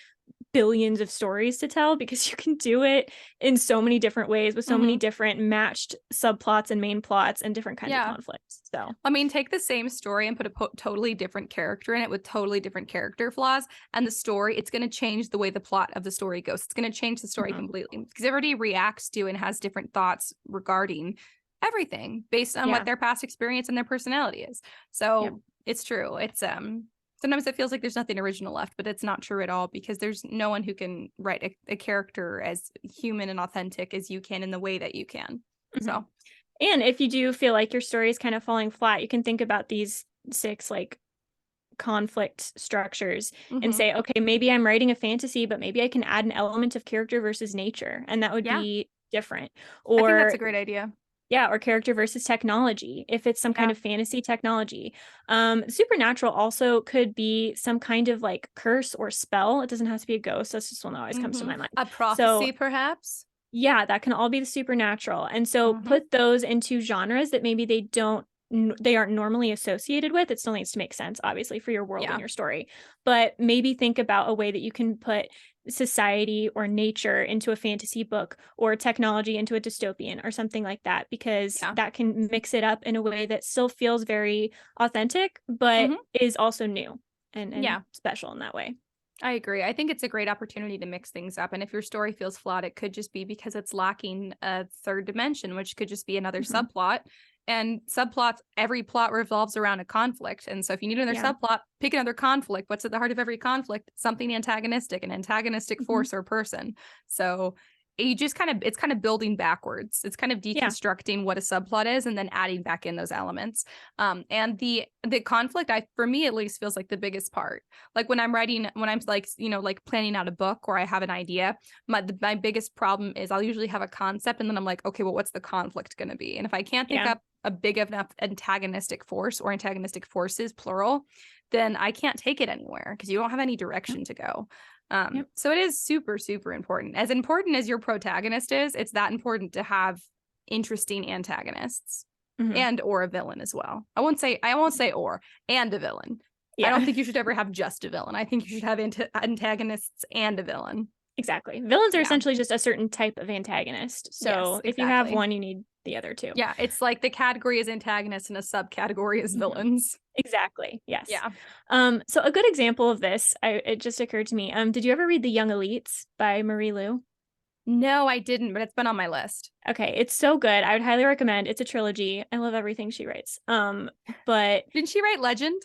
billions of stories to tell, because you can do it in so many different ways with so many different matched subplots and main plots and different kinds of conflicts. So I mean, take the same story and put a totally different character in it with totally different character flaws, and the story, it's going to change the way the plot of the story goes. It's going to change the story completely, because everybody reacts to and has different thoughts regarding everything based on what their past experience and their personality is. So it's true. It's sometimes it feels like there's nothing original left, but it's not true at all, because there's no one who can write a character as human and authentic as you can in the way that you can. So, and if you do feel like your story is kind of falling flat, you can think about these 6 like conflict structures and say, okay, maybe I'm writing a fantasy, but maybe I can add an element of character versus nature, and that would be different. Or I think that's a great idea. Yeah, or character versus technology, if it's some kind of fantasy technology. Supernatural also could be some kind of like curse or spell. It doesn't have to be a ghost. That's just one that always comes to my mind. A prophecy, perhaps? Yeah, that can all be the supernatural. And so put those into genres that maybe they aren't normally associated with. It still needs to make sense, obviously, for your world and your story. But maybe think about a way that you can put society or nature into a fantasy book, or technology into a dystopian or something like that, because that can mix it up in a way that still feels very authentic, but is also new and special in that way. I agree. I think it's a great opportunity to mix things up. And if your story feels flawed, it could just be because it's lacking a third dimension, which could just be another subplot. And subplots, every plot revolves around a conflict. And so if you need another subplot, pick another conflict. What's at the heart of every conflict? Something antagonistic, an antagonistic force or person. So you just it's kind of building backwards. It's kind of deconstructing what a subplot is and then adding back in those elements. And the conflict, for me at least, feels like the biggest part. Like when I'm like, like planning out a book, or I have an idea, my biggest problem is I'll usually have a concept, and then I'm like, okay, well, what's the conflict going to be? And if I can't think up a big enough antagonistic force or antagonistic forces, plural, then I can't take it anywhere, because you don't have any direction to go. So it is super, super important. As important as your protagonist is, it's that important to have interesting antagonists and or a villain as well. I won't say and a villain. I don't think you should ever have just a villain. I think you should have antagonists and a villain. Exactly. Villains are Yeah. essentially just a certain type of antagonist. So Yes, if you have exactly. one, you need the other two. Yeah, it's like the category is antagonists and a subcategory is villains. Exactly. Yes. Yeah. So a good example of this, it just occurred to me. Did you ever read The Young Elites by Marie Lu? No, I didn't, but it's been on my list. Okay, it's so good. I would highly recommend. It's a trilogy. I love everything she writes. But Didn't she write Legend?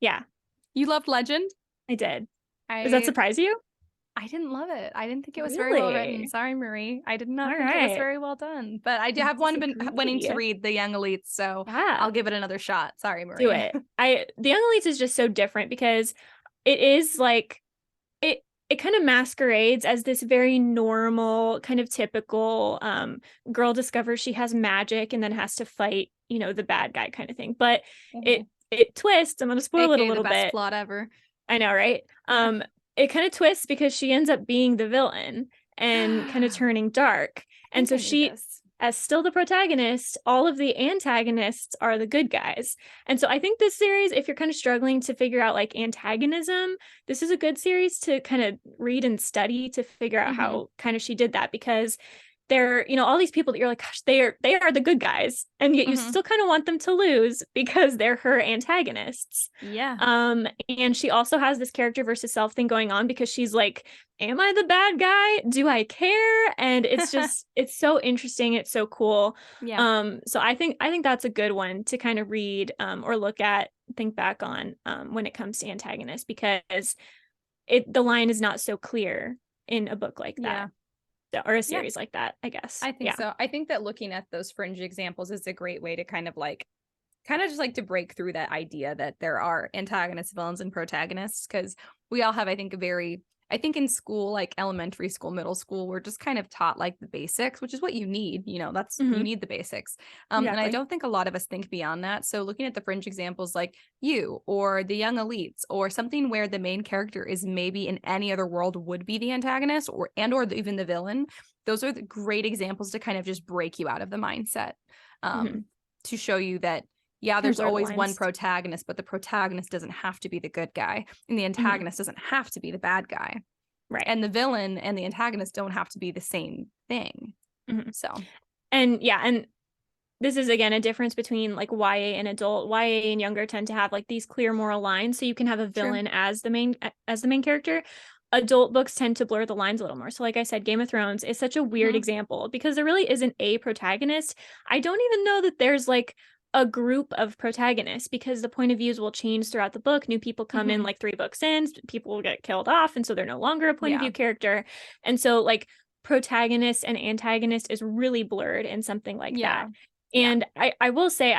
yeah, You loved Legend? I did. Does that I surprise you? I didn't love it. I didn't think it was very well written. Really? Sorry, Marie. I did not All think it was right. very well done. But I do have been wanting to Disagree. read The Young Elites, so Yeah, I'll give it another shot. Sorry, do Marie. it. The Young Elites is just so different because it is like it kind of masquerades as this very normal, kind of typical girl discovers she has magic and then has to fight, the bad guy kind of thing. But it twists. I'm going to spoil it a AKA the little best bit. plot ever. I know, right? Yeah. It kind of twists because she ends up being the villain and kind of turning dark. And so she, as still the protagonist, all of the antagonists are the good guys. And so I think this series, if you're kind of struggling to figure out like antagonism, this is a good series to kind of read and study to figure out how kind of she did that, because they're, all these people that you're like, gosh, they are the good guys, and yet you still kind of want them to lose because they're her antagonists. Yeah. And she also has this character versus self thing going on because she's like, am I the bad guy? Do I care? And it's just it's so interesting. It's so cool. Yeah. So I think that's a good one to kind of read or look at, think back on when it comes to antagonists, because the line is not so clear in a book like that. Or a series like that, I guess. I think so. I think that looking at those fringe examples is a great way to kind of just like to break through that idea that there are antagonists, villains, and protagonists, because we all have, I think, I think in school, like elementary school, middle school, we're just kind of taught like the basics, which is what you need. That's you need the basics. And I don't think a lot of us think beyond that. So looking at the fringe examples like You or The Young Elites, or something where the main character is maybe in any other world would be the antagonist or even the villain. Those are the great examples to kind of just break you out of the mindset, to show you that, yeah, there's always one protagonist, but the protagonist doesn't have to be the good guy, and the antagonist doesn't have to be the bad guy. Right. And the villain and the antagonist don't have to be the same thing. So. And this is, again, a difference between like YA and adult. YA and younger tend to have like these clear moral lines, so you can have a villain as the main character. Adult books tend to blur the lines a little more. So like I said, Game of Thrones is such a weird example because there really isn't a protagonist. I don't even know that there's like a group of protagonists, because the point of views will change throughout the book. New people come in, like 3 books in, people will get killed off, and so they're no longer a point of view character. And so like protagonist and antagonist is really blurred in something like that. And I will say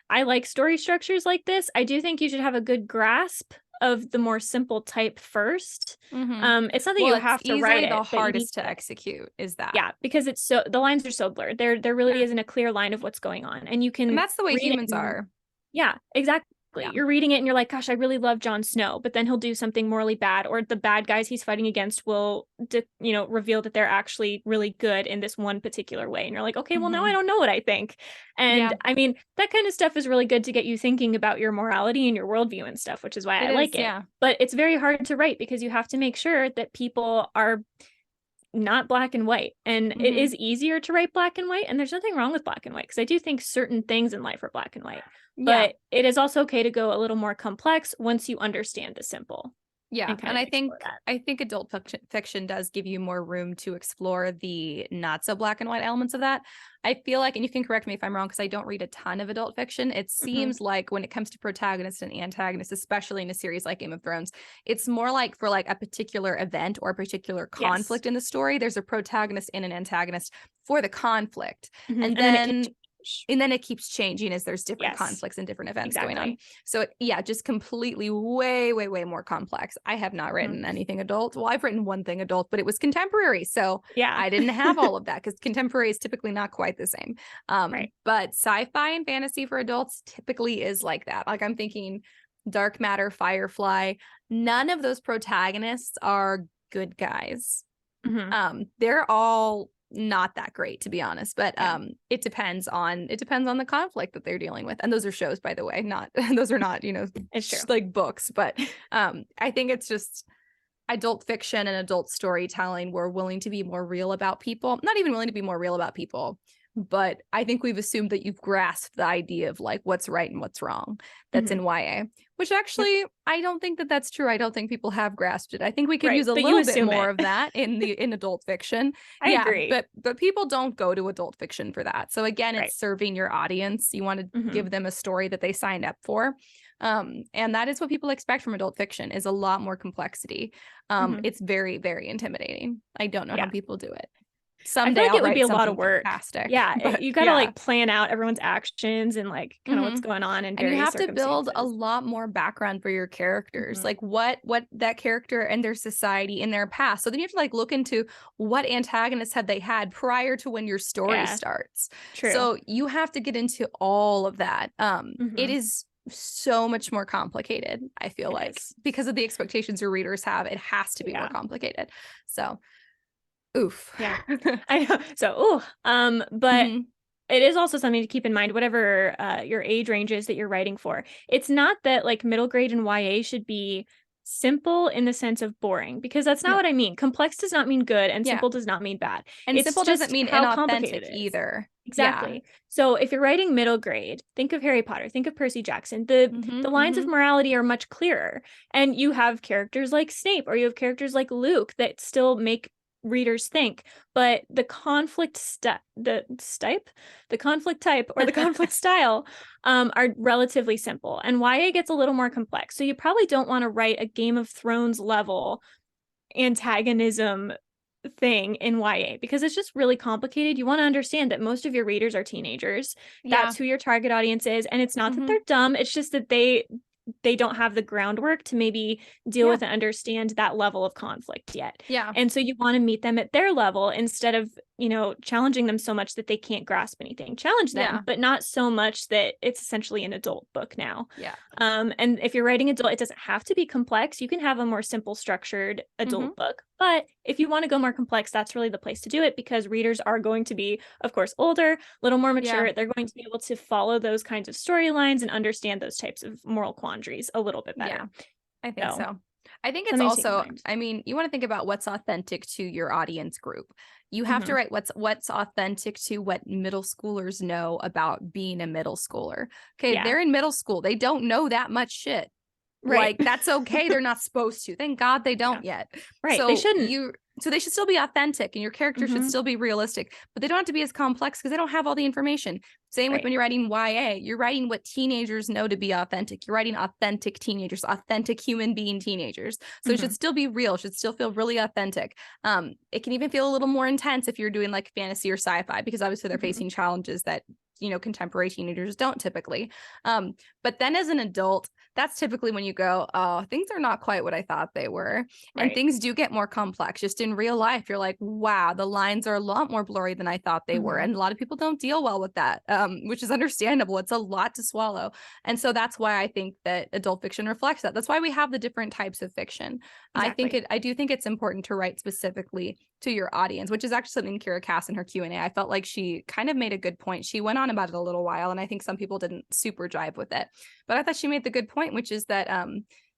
I like story structures like this. I do think you should have a good grasp of the more simple type first. It's not that you have to write it. The hardest to execute is that. Yeah, because the lines are so blurred. There really isn't a clear line of what's going on, and you can. And that's the way humans are. Yeah, exactly. You're reading it and you're like, gosh, I really love Jon Snow, but then he'll do something morally bad, or the bad guys he's fighting against will, reveal that they're actually really good in this one particular way. And you're like, okay, well, now I don't know what I think. And I mean, that kind of stuff is really good to get you thinking about your morality and your worldview and stuff, which is why I like it. Yeah. But it's very hard to write because you have to make sure that people are not black and white. And it is easier to write black and white. And there's nothing wrong with black and white, because I do think certain things in life are black and white. But it is also okay to go a little more complex once you understand the simple. Yeah. And I think adult fiction does give you more room to explore the not so black and white elements of that. I feel like, and you can correct me if I'm wrong, because I don't read a ton of adult fiction. It seems like when it comes to protagonists and antagonists, especially in a series like Game of Thrones, it's more like for like a particular event or a particular conflict in the story, there's a protagonist and an antagonist for the conflict. And then it keeps changing as there's different conflicts and different events going on. So just completely way, way, way more complex. I have not written anything adult. Well, I've written one thing adult, but it was contemporary. So I didn't have all of that, because contemporary is typically not quite the same. But sci-fi and fantasy for adults typically is like that. Like I'm thinking Dark Matter, Firefly, none of those protagonists are good guys. They're all not that great, to be honest, but it depends on the conflict that they're dealing with. And those are shows, by the way, not those are not, it's true, like books. But I think it's just, adult fiction and adult storytelling, we're willing to be more real about people. Not even willing to be more real about people, but I think we've assumed that you've grasped the idea of like what's right and what's wrong that's in YA, which actually I don't think that that's true. I don't think people have grasped it. I think we could use a little bit more of that in adult fiction. I agree. But people don't go to adult fiction for that. So again, it's serving your audience. You want to give them a story that they signed up for. And that is what people expect from adult fiction, is a lot more complexity. It's very, very intimidating. I don't know how people do it. Someday I feel like I'll it would be a write lot of something work. fantastic, You gotta like plan out everyone's actions and like kind of what's going on, and you have to build a lot more background for your characters, like what that character and their society in their past. So then you have to like look into what antagonists have they had prior to when your story starts. True. So you have to get into all of that. It is so much more complicated, I feel like, because of the expectations your readers have. It has to be more complicated. So oof. Yeah. I know. So, but it is also something to keep in mind, whatever your age range is that you're writing for. It's not that like middle grade and YA should be simple in the sense of boring, because that's not what I mean. Complex does not mean good, and simple does not mean bad. And simple doesn't mean inauthentic either. Exactly. So if you're writing middle grade, think of Harry Potter, think of Percy Jackson. The lines of morality are much clearer, and you have characters like Snape, or you have characters like Luke that still make readers think, but the conflict type or the conflict style are relatively simple, and YA gets a little more complex. So you probably don't want to write a Game of Thrones level antagonism thing in YA, because it's just really complicated. You want to understand that most of your readers are teenagers. That's who your target audience is, and it's not that they're dumb, it's just that they don't have the groundwork to maybe deal with and understand that level of conflict yet. And so you want to meet them at their level instead of, challenging them so much that they can't grasp anything. Challenge them, but not so much that it's essentially an adult book now. And if you're writing adult, it doesn't have to be complex. You can have a more simple structured adult book. But if you want to go more complex, that's really the place to do it, because readers are going to be, of course, older, a little more mature. They're going to be able to follow those kinds of storylines and understand those types of moral quandaries a little bit better. I think so. I think it's also, I mean, you want to think about what's authentic to your audience group. You have to write what's authentic to what middle schoolers know about being a middle schooler. Okay, they're in middle school. They don't know that much shit. Like, that's okay. They're not supposed to. Thank God they don't yet. So they shouldn't. So they should still be authentic, and your character should still be realistic, but they don't have to be as complex because they don't have all the information. Same with when you're writing YA, you're writing what teenagers know to be authentic. You're writing authentic teenagers, authentic human being teenagers. So it should still be real, should still feel really authentic. It can even feel a little more intense if you're doing like fantasy or sci-fi, because obviously they're facing challenges that contemporary teenagers don't typically. But then as an adult, that's typically when you go, oh, things are not quite what I thought they were. And things do get more complex. Just in real life, you're like, wow, the lines are a lot more blurry than I thought they were. And a lot of people don't deal well with that, which is understandable. It's a lot to swallow. And so that's why I think that adult fiction reflects that. That's why we have the different types of fiction. I do think it's important to write specifically to your audience, which is actually something Kira Cass in her Q&A, I felt like she kind of made a good point. She went on about it a little while, and I think some people didn't super jive with it, but I thought she made the good point, which is that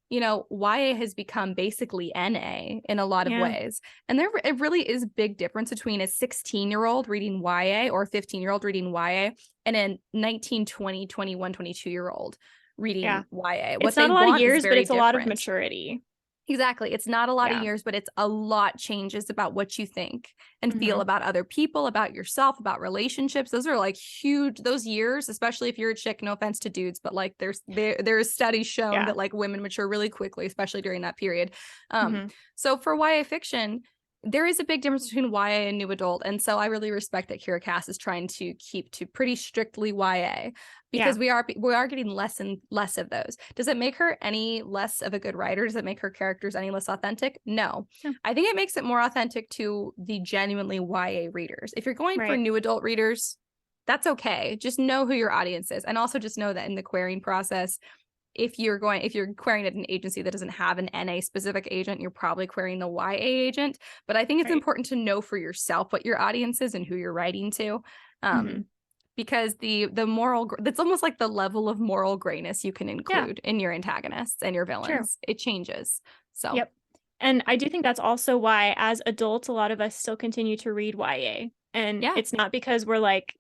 YA has become basically NA in a lot of ways, and it really is a big difference between a 16-year-old reading YA or a 15-year-old reading YA and a 19, 20, 21, 22-year-old reading YA. It's not a lot of years, but it's a lot of maturity. Exactly. It's not a lot of years, but it's a lot changes about what you think and feel about other people, about yourself, about relationships. Those are like huge, those years, especially if you're a chick, no offense to dudes, but like there's studies shown that like women mature really quickly, especially during that period. So for YA fiction, there is a big difference between YA and new adult. And so I really respect that Kira Cass is trying to keep to pretty strictly YA, because we are getting less and less of those. Does it make her any less of a good writer? Does it make her characters any less authentic? No. I think it makes it more authentic to the genuinely YA readers. If you're going for new adult readers, that's okay. Just know who your audience is. And also just know that in the querying process, if you're querying at an agency that doesn't have an NA specific agent, you're probably querying the YA agent. But I think it's important to know for yourself what your audience is and who you're writing to. Because the moral, that's almost like the level of moral grayness you can include in your antagonists and your villains. It changes. So And I do think that's also why, as adults, a lot of us still continue to read YA. And Yeah. it's not because we're like,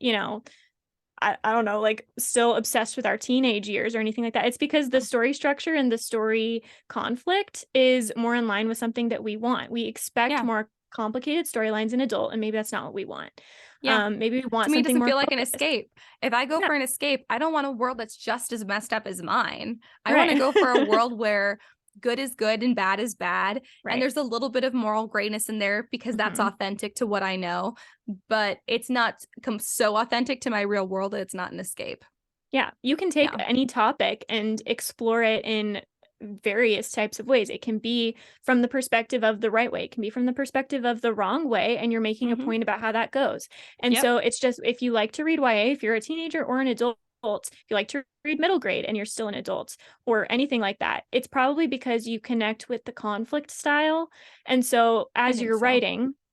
I don't know, like still obsessed with our teenage years or anything like that. It's because the story structure and the story conflict is more in line with something that we want. We expect Yeah. more complicated storylines in adult, and maybe that's not what we want. Yeah. Maybe we want To me, it something doesn't more feel like an focused. escape. If I go Yeah. for an escape, I don't want a world that's just as messed up as mine. I want to Right. go for a world where good is good and bad is bad. Right. And there's a little bit of moral grayness in there because that's Mhm. authentic to what I know. But it's not so authentic to my real world that it's not an escape. Yeah. You can take Yeah. any topic and explore it in various types of ways. It can be from the perspective of the right way. It can be from the perspective of the wrong way, and you're making a Mm-hmm. point about how that goes. And Yep. so it's just, if you like to read YA, if you're a teenager or an adult, if you like to read middle grade and you're still an adult or anything like that, it's probably because you connect with the conflict style. And so I as think you're so.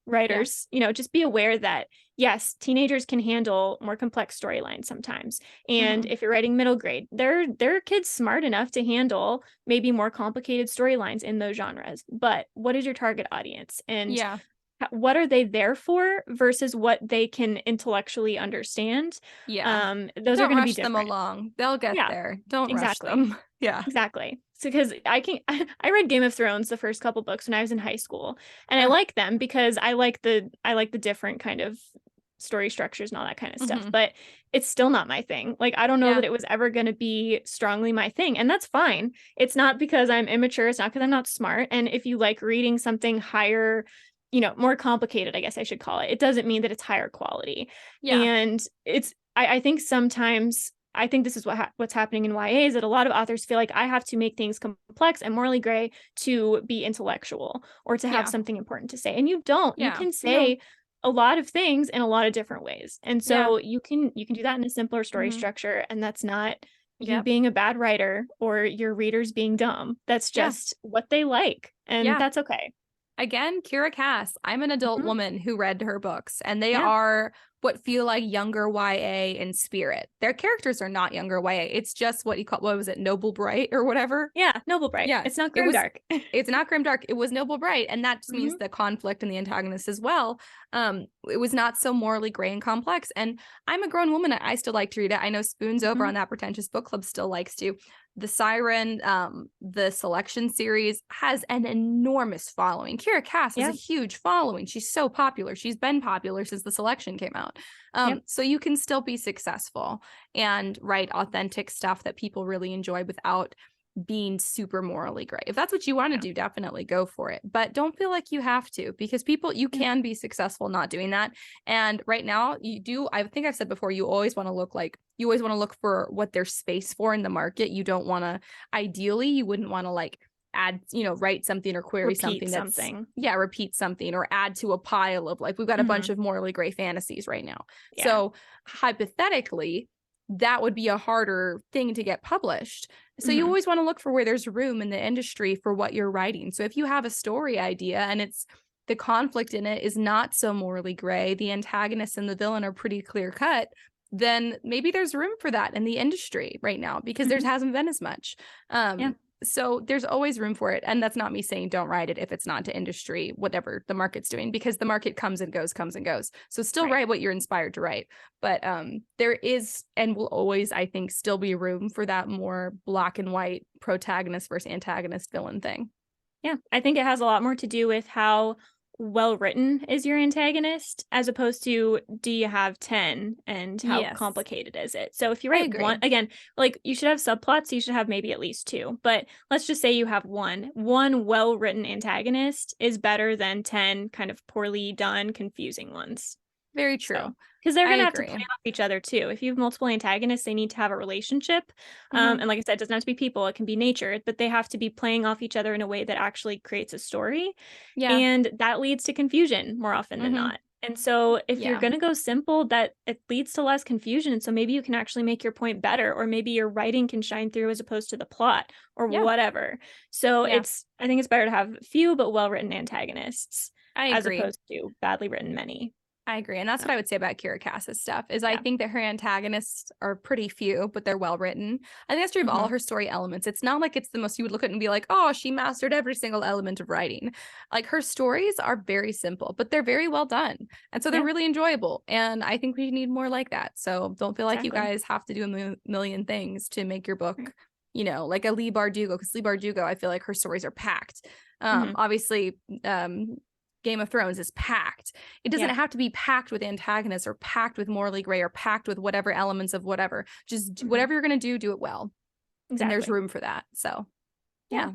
writers, just be aware that yes, teenagers can handle more complex storylines sometimes. And Mm-hmm. if you're writing middle grade, there are kids smart enough to handle maybe more complicated storylines in those genres. But what is your target audience? And Yeah. what are they there for versus what they can intellectually understand? Yeah. Those are Don't going to be rush them different. along. They'll get Yeah, there. Don't rush exactly. them. Yeah. Exactly. So because I read Game of Thrones the first couple books when I was in high school, and I Uh, like them because I like the different kind of story structures and all that kind of stuff. mhm. But it's still not my thing. Like I don't know Yeah. that it was ever going to be strongly my thing, and that's fine. It's not because I'm immature. It's not because I'm not smart. And if you like reading something higher, more complicated, I guess I should call it, it doesn't mean that it's higher quality. Yeah. And I think sometimes I think this is what's happening in YA is that a lot of authors feel like I have to make things complex and morally gray to be intellectual or to have Yeah. something important to say. And you don't. You Yeah. can No. say a lot of things in a lot of different ways. And Yeah. so you can do that in a simpler story Mm-hmm. structure, and that's not you Yep. being a bad writer or your readers being dumb. That's Yeah. just what they like, and Yeah. that's okay. Again, Kira Cass. I'm an adult Mhm. woman who read her books, and they Yeah. are what feel like younger YA in spirit. Their characters are not younger YA. It's just what you call, what was it, Noble Bright or whatever? Yeah, Noble Bright. Yeah. It's not It was grimdark. it's not grimdark. It was Noble Bright. And that just means Mhm. the conflict and the antagonist as well. It was not so morally gray and complex. And I'm a grown woman. I still like to read it. I know Spoon's over Mhm. on That Pretentious Book Club still likes to. The Siren, the Selection series has an enormous following. Kira Cass has Yeah. a huge following. She's so popular. She's been popular since the Selection came out. Yep. So you can still be successful and write authentic stuff that people really enjoy without being super morally gray. If that's what you want to Yeah. do, definitely go for it. But don't feel like you have to, because you Yeah. can be successful not doing that. And right now, I think I've said before, you always want to look for what there's space for in the market. You don't want to, ideally, you wouldn't want to like add, write something or query Repeat something that's, something. yeah, repeat something or add to a pile of like, we've got a bunch Mhm. of morally gray fantasies right now. Yeah. So hypothetically, that would be a harder thing to get published. So you Mhm. always want to look for where there's room in the industry for what you're writing. So if you have a story idea and it's the conflict in it is not so morally gray, the antagonist and the villain are pretty clear cut, then maybe there's room for that in the industry right now because there Mhm. hasn't been as much. Yeah. So there's always room for it. And that's not me saying don't write it if it's not to industry, whatever the market's doing, because the market comes and goes. So still Right. write what you're inspired to write. But there is and will always, I think, still be room for that more black and white protagonist versus antagonist villain thing. Yeah. I think it has a lot more to do with how well written is your antagonist as opposed to do you have 10 and how Yes, complicated is it. So if you I write agree. one, again, like you should have subplots, so you should have maybe at least two. But let's just say you have one well written antagonist is better than 10 kind of poorly done, confusing ones. Very So, true. because they're I going to have to agree. play off each other too. If you have multiple antagonists, they need to have a relationship. Mhm. And like I said, it doesn't have to be people, it can be nature, but they have to be playing off each other in a way that actually creates a story. Yeah. And that leads to confusion more often than Mhm. not. And so if you're Yeah. going to go simple, that it leads to less confusion. And so maybe you can actually make your point better, or maybe your writing can shine through as opposed to the plot or Yeah. whatever. So Yeah. I think it's better to have few but well written antagonists I as agree. opposed to badly written many. I agree. And that's what I would say about Kirikasa's stuff is Yeah. I think that her antagonists are pretty few, but they're well written. I think that's true of all Mhm. her story elements. It's not like it's the most you would look at and be like, oh, she mastered every single element of writing. Like her stories are very simple, but they're very well done. And so they're Yeah. really enjoyable. And I think we need more like that. So don't feel like you Exactly. guys have to do a million things to make your book, Right. you know, like a Leigh Bardugo, because Leigh Bardugo, I feel like her stories are packed. Mhm. Obviously, Game of Thrones is packed. It doesn't Yeah. have to be packed with antagonists or packed with morally gray or packed with whatever elements of whatever. Just Mhm. whatever you're going to do it well. And there's Exactly. room for that. So, yeah.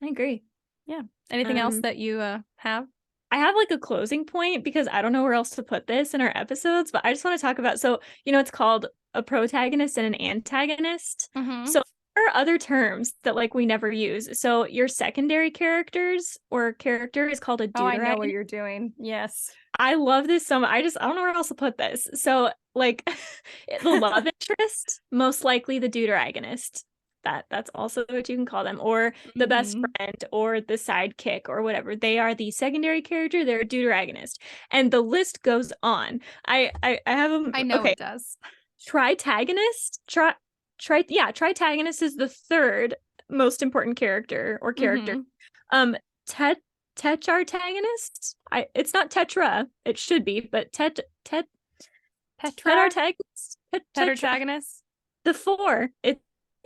I agree. Yeah. Anything else that you have? I have like a closing point because I don't know where else to put this in our episodes, but I just want to talk about, so, you know, it's called a protagonist and an antagonist. Mm-hmm. So there are other terms that like we never use. So your secondary characters or character is called a Oh, I know deuteragonist. what you're doing. Yes. I love this so much. I don't know where else to put this. So like the love interest, most likely the deuteragonist. That's also what you can call them, or the best Mhm. friend, or the sidekick, or whatever. They are the secondary character. They're a deuteragonist, and the list goes on. I have them. I know Okay, it does. tritagonist. Tritagonist is the third most important character or character. Mhm. Tet Tetrartagonist. It's not tetra. It should be, but tetrartagonist. Protagonist. The four. It's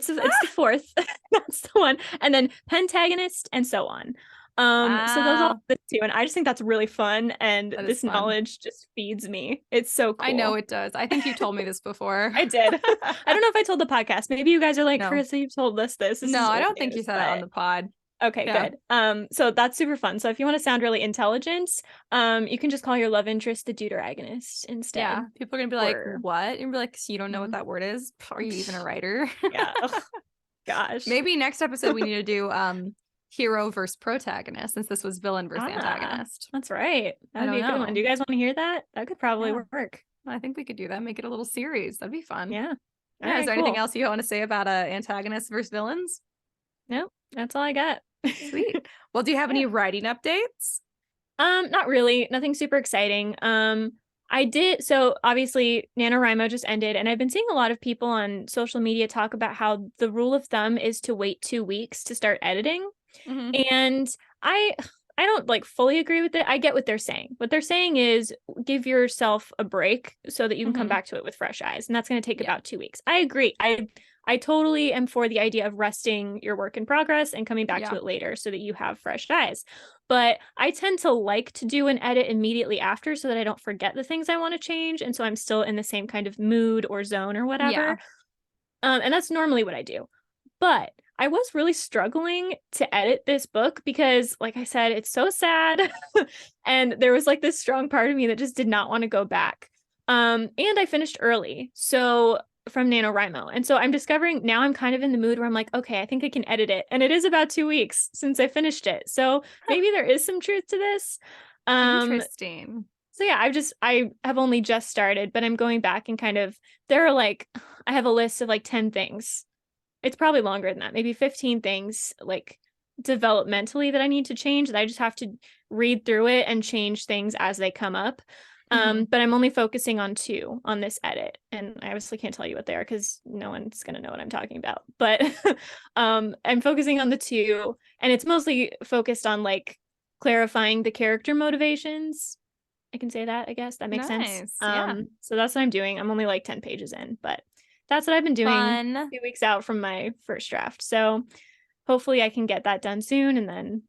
the fourth. That's the one. And then pentagonist and so on. So those all Wow. the two, and I just think that's really fun, and That is this fun. knowledge just feeds me. It's so cool. I know it does. I think you told me this before. I did. I don't know if I told the podcast. Maybe you guys are like, No. Carissa, you told us this. This No, is I old don't think you news, said it on but- the pod. Okay, Yeah. good. So that's super fun. So if you want to sound really intelligent, you can just call your love interest the deuteragonist instead. Yeah, people are gonna be like, Or- "What?" And be like, "So you don't know what Mhm. that word is? Are you even a writer?" Yeah. Ugh, gosh. Maybe next episode we need to do hero versus protagonist, since this was villain versus antagonist. That's right. That would be a don't good know. one. Do you guys want to hear that? That could probably Yeah. work. I think we could do that. Make it a little series. That'd be fun. Yeah. Yeah. All right, Is there anything cool. else you want to say about antagonists versus villains? Nope. That's all I got. Sweet. Well, do you have any writing updates? Not really. Nothing super exciting. I did, so obviously NaNoWriMo just ended, and I've been seeing a lot of people on social media talk about how the rule of thumb is to wait 2 weeks to start editing. Mhm. And I don't like fully agree with it. I get what they're saying. What they're saying is give yourself a break so that you can come Mhm. back to it with fresh eyes. And that's going to take Yeah. about 2 weeks. I agree. I totally am for the idea of resting your work in progress and coming back to Yeah. it later so that you have fresh eyes. But I tend to like to do an edit immediately after so that I don't forget the things I want to change. And so I'm still in the same kind of mood or zone or whatever. Yeah. And that's normally what I do. But I was really struggling to edit this book because, like I said, it's so sad. And there was like this strong part of me that just did not want to go back. And I finished early. So from NaNoWriMo. And so I'm discovering now I'm kind of in the mood where I'm like, okay, I think I can edit it. And it is about 2 weeks since I finished it. So maybe there is some truth to this. Interesting. So yeah, I have only just started, but I'm going back and kind of, there are like, I have a list of like 10 things. It's probably longer than that, maybe 15 things like developmentally that I need to change, that I just have to read through it and change things as they come up. Mhm. But I'm only focusing on 2 on this edit, and I obviously can't tell you what they are because no one's gonna know what I'm talking about. But I'm focusing on the 2, and it's mostly focused on like clarifying the character motivations. I can say that, I guess that makes sense. Nice, yeah. So that's what I'm doing. I'm only like 10 pages in, but that's what I've been doing. Fun. 2 weeks out from my first draft. So hopefully I can get that done soon and then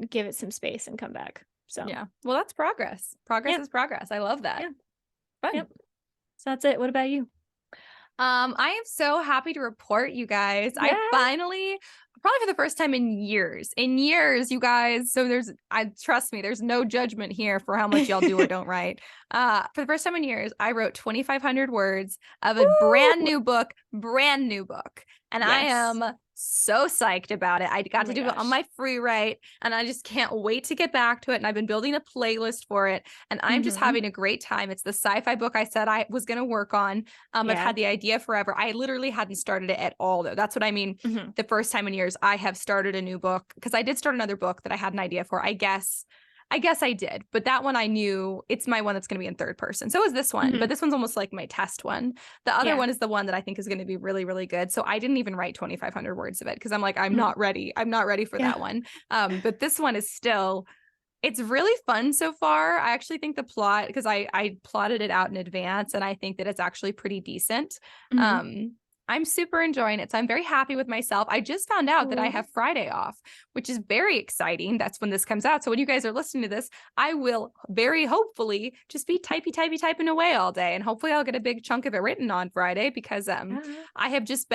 give it some space and come back. So Yeah. Well, that's progress. Progress Yeah. is progress. I love that. Yeah. Fun. Yep. So that's it. What about you? I am so happy to report, you guys. Yeah. I finally, probably for the first time in years, you guys. So trust me, there's no judgment here for how much y'all do or don't write. For the first time in years, I wrote 2,500 words of a brand new book. And I Yes. am so psyched about it. I got Oh to my do it on gosh. my free write, and I just can't wait to get back to it. And I've been building a playlist for it, and I'm just Mhm. having a great time. It's the sci-fi book I said I was going to work on. I've Yeah. had the idea forever. I literally hadn't started it at all, though. That's what I mean. The first time in years I have started a new book, because I did start another book that I had an idea for. I guess I guess I did, but that one I knew it's my one that's going to be in third person. So is this one, but this one's almost like my test one. The other one is the one that I think is going to be really, really good. So I didn't even write 2,500 words of it because I'm like, I'm not ready. I'm not ready for that one. But this one is still, it's really fun so far. I actually think the plot, because I plotted it out in advance, and I think that it's actually pretty decent. I'm super enjoying it. So I'm very happy with myself. I just found out that I have Friday off, which is very exciting. That's when this comes out. So when you guys are listening to this, I will very hopefully just be typing away all day. And hopefully I'll get a big chunk of it written on Friday because I have just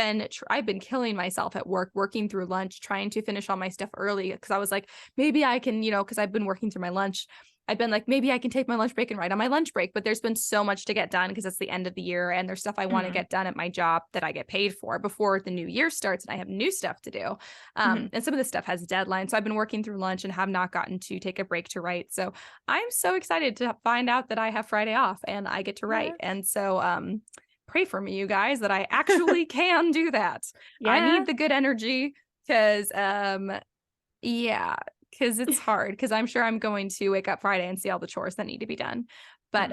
I've been killing myself at work, working through lunch, trying to finish all my stuff early. Because I was like, maybe I can, because I've been working through my lunch. I've been like, maybe I can take my lunch break and write on my lunch break, but there's been so much to get done because it's the end of the year and there's stuff I want to get done at my job that I get paid for before the new year starts and I have new stuff to do. And some of this stuff has deadlines. So I've been working through lunch and have not gotten to take a break to write. So I'm so excited to find out that I have Friday off and I get to write. And so pray for me, you guys, that I actually can do that. I need the good energy because because it's hard because I'm sure I'm going to wake up Friday and see all the chores that need to be done. But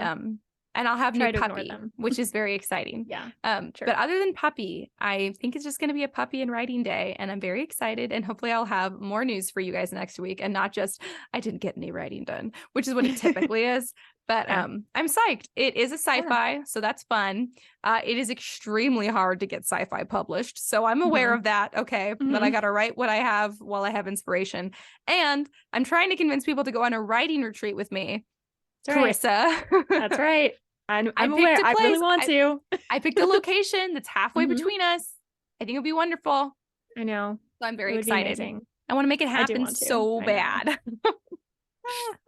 and I'll have new puppy, which is very exciting. But other than puppy, I think it's just going to be a puppy and writing day. And I'm very excited. And hopefully I'll have more news for you guys next week and not just I didn't get any writing done, which is what it typically is. But I'm psyched. It is a sci-fi, so that's fun. It is extremely hard to get sci-fi published, so I'm aware of that. Okay, but I got to write what I have while I have inspiration. And I'm trying to convince people to go on a writing retreat with me. Karissa. That's right. I'm aware. I really want to. I picked a location that's halfway between us. I think it'll be wonderful. I know. So I'm very excited. I want to make it happen so bad.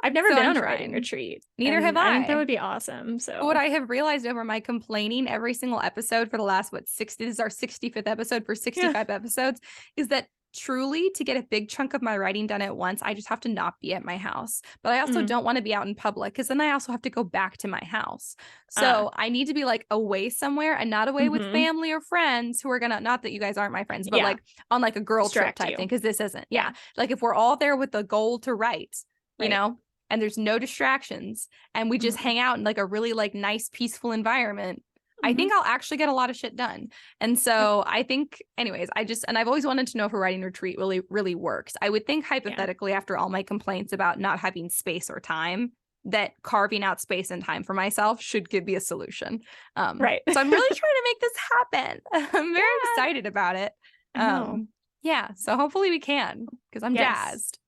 I've never been on a writing retreat. Neither have I. I think that would be awesome. So what I have realized over my complaining every single episode for the last, 60, this is our 65th episode for 65 episodes, is that truly to get a big chunk of my writing done at once, I just have to not be at my house. But I also don't want to be out in public because then I also have to go back to my house. So I need to be like away somewhere and not away with family or friends who are gonna, not that you guys aren't my friends, but like on like a girl trip type thing, because this isn't. Like if we're all there with the goal to write, you know, and there's no distractions and we just hang out in like a really like nice, peaceful environment, I think I'll actually get a lot of shit done. And so I think, anyways, and I've always wanted to know if a writing retreat really, really works. I would think hypothetically, after all my complaints about not having space or time, that carving out space and time for myself should be a solution. So I'm really trying to make this happen. I'm very excited about it. So hopefully we can, because I'm jazzed.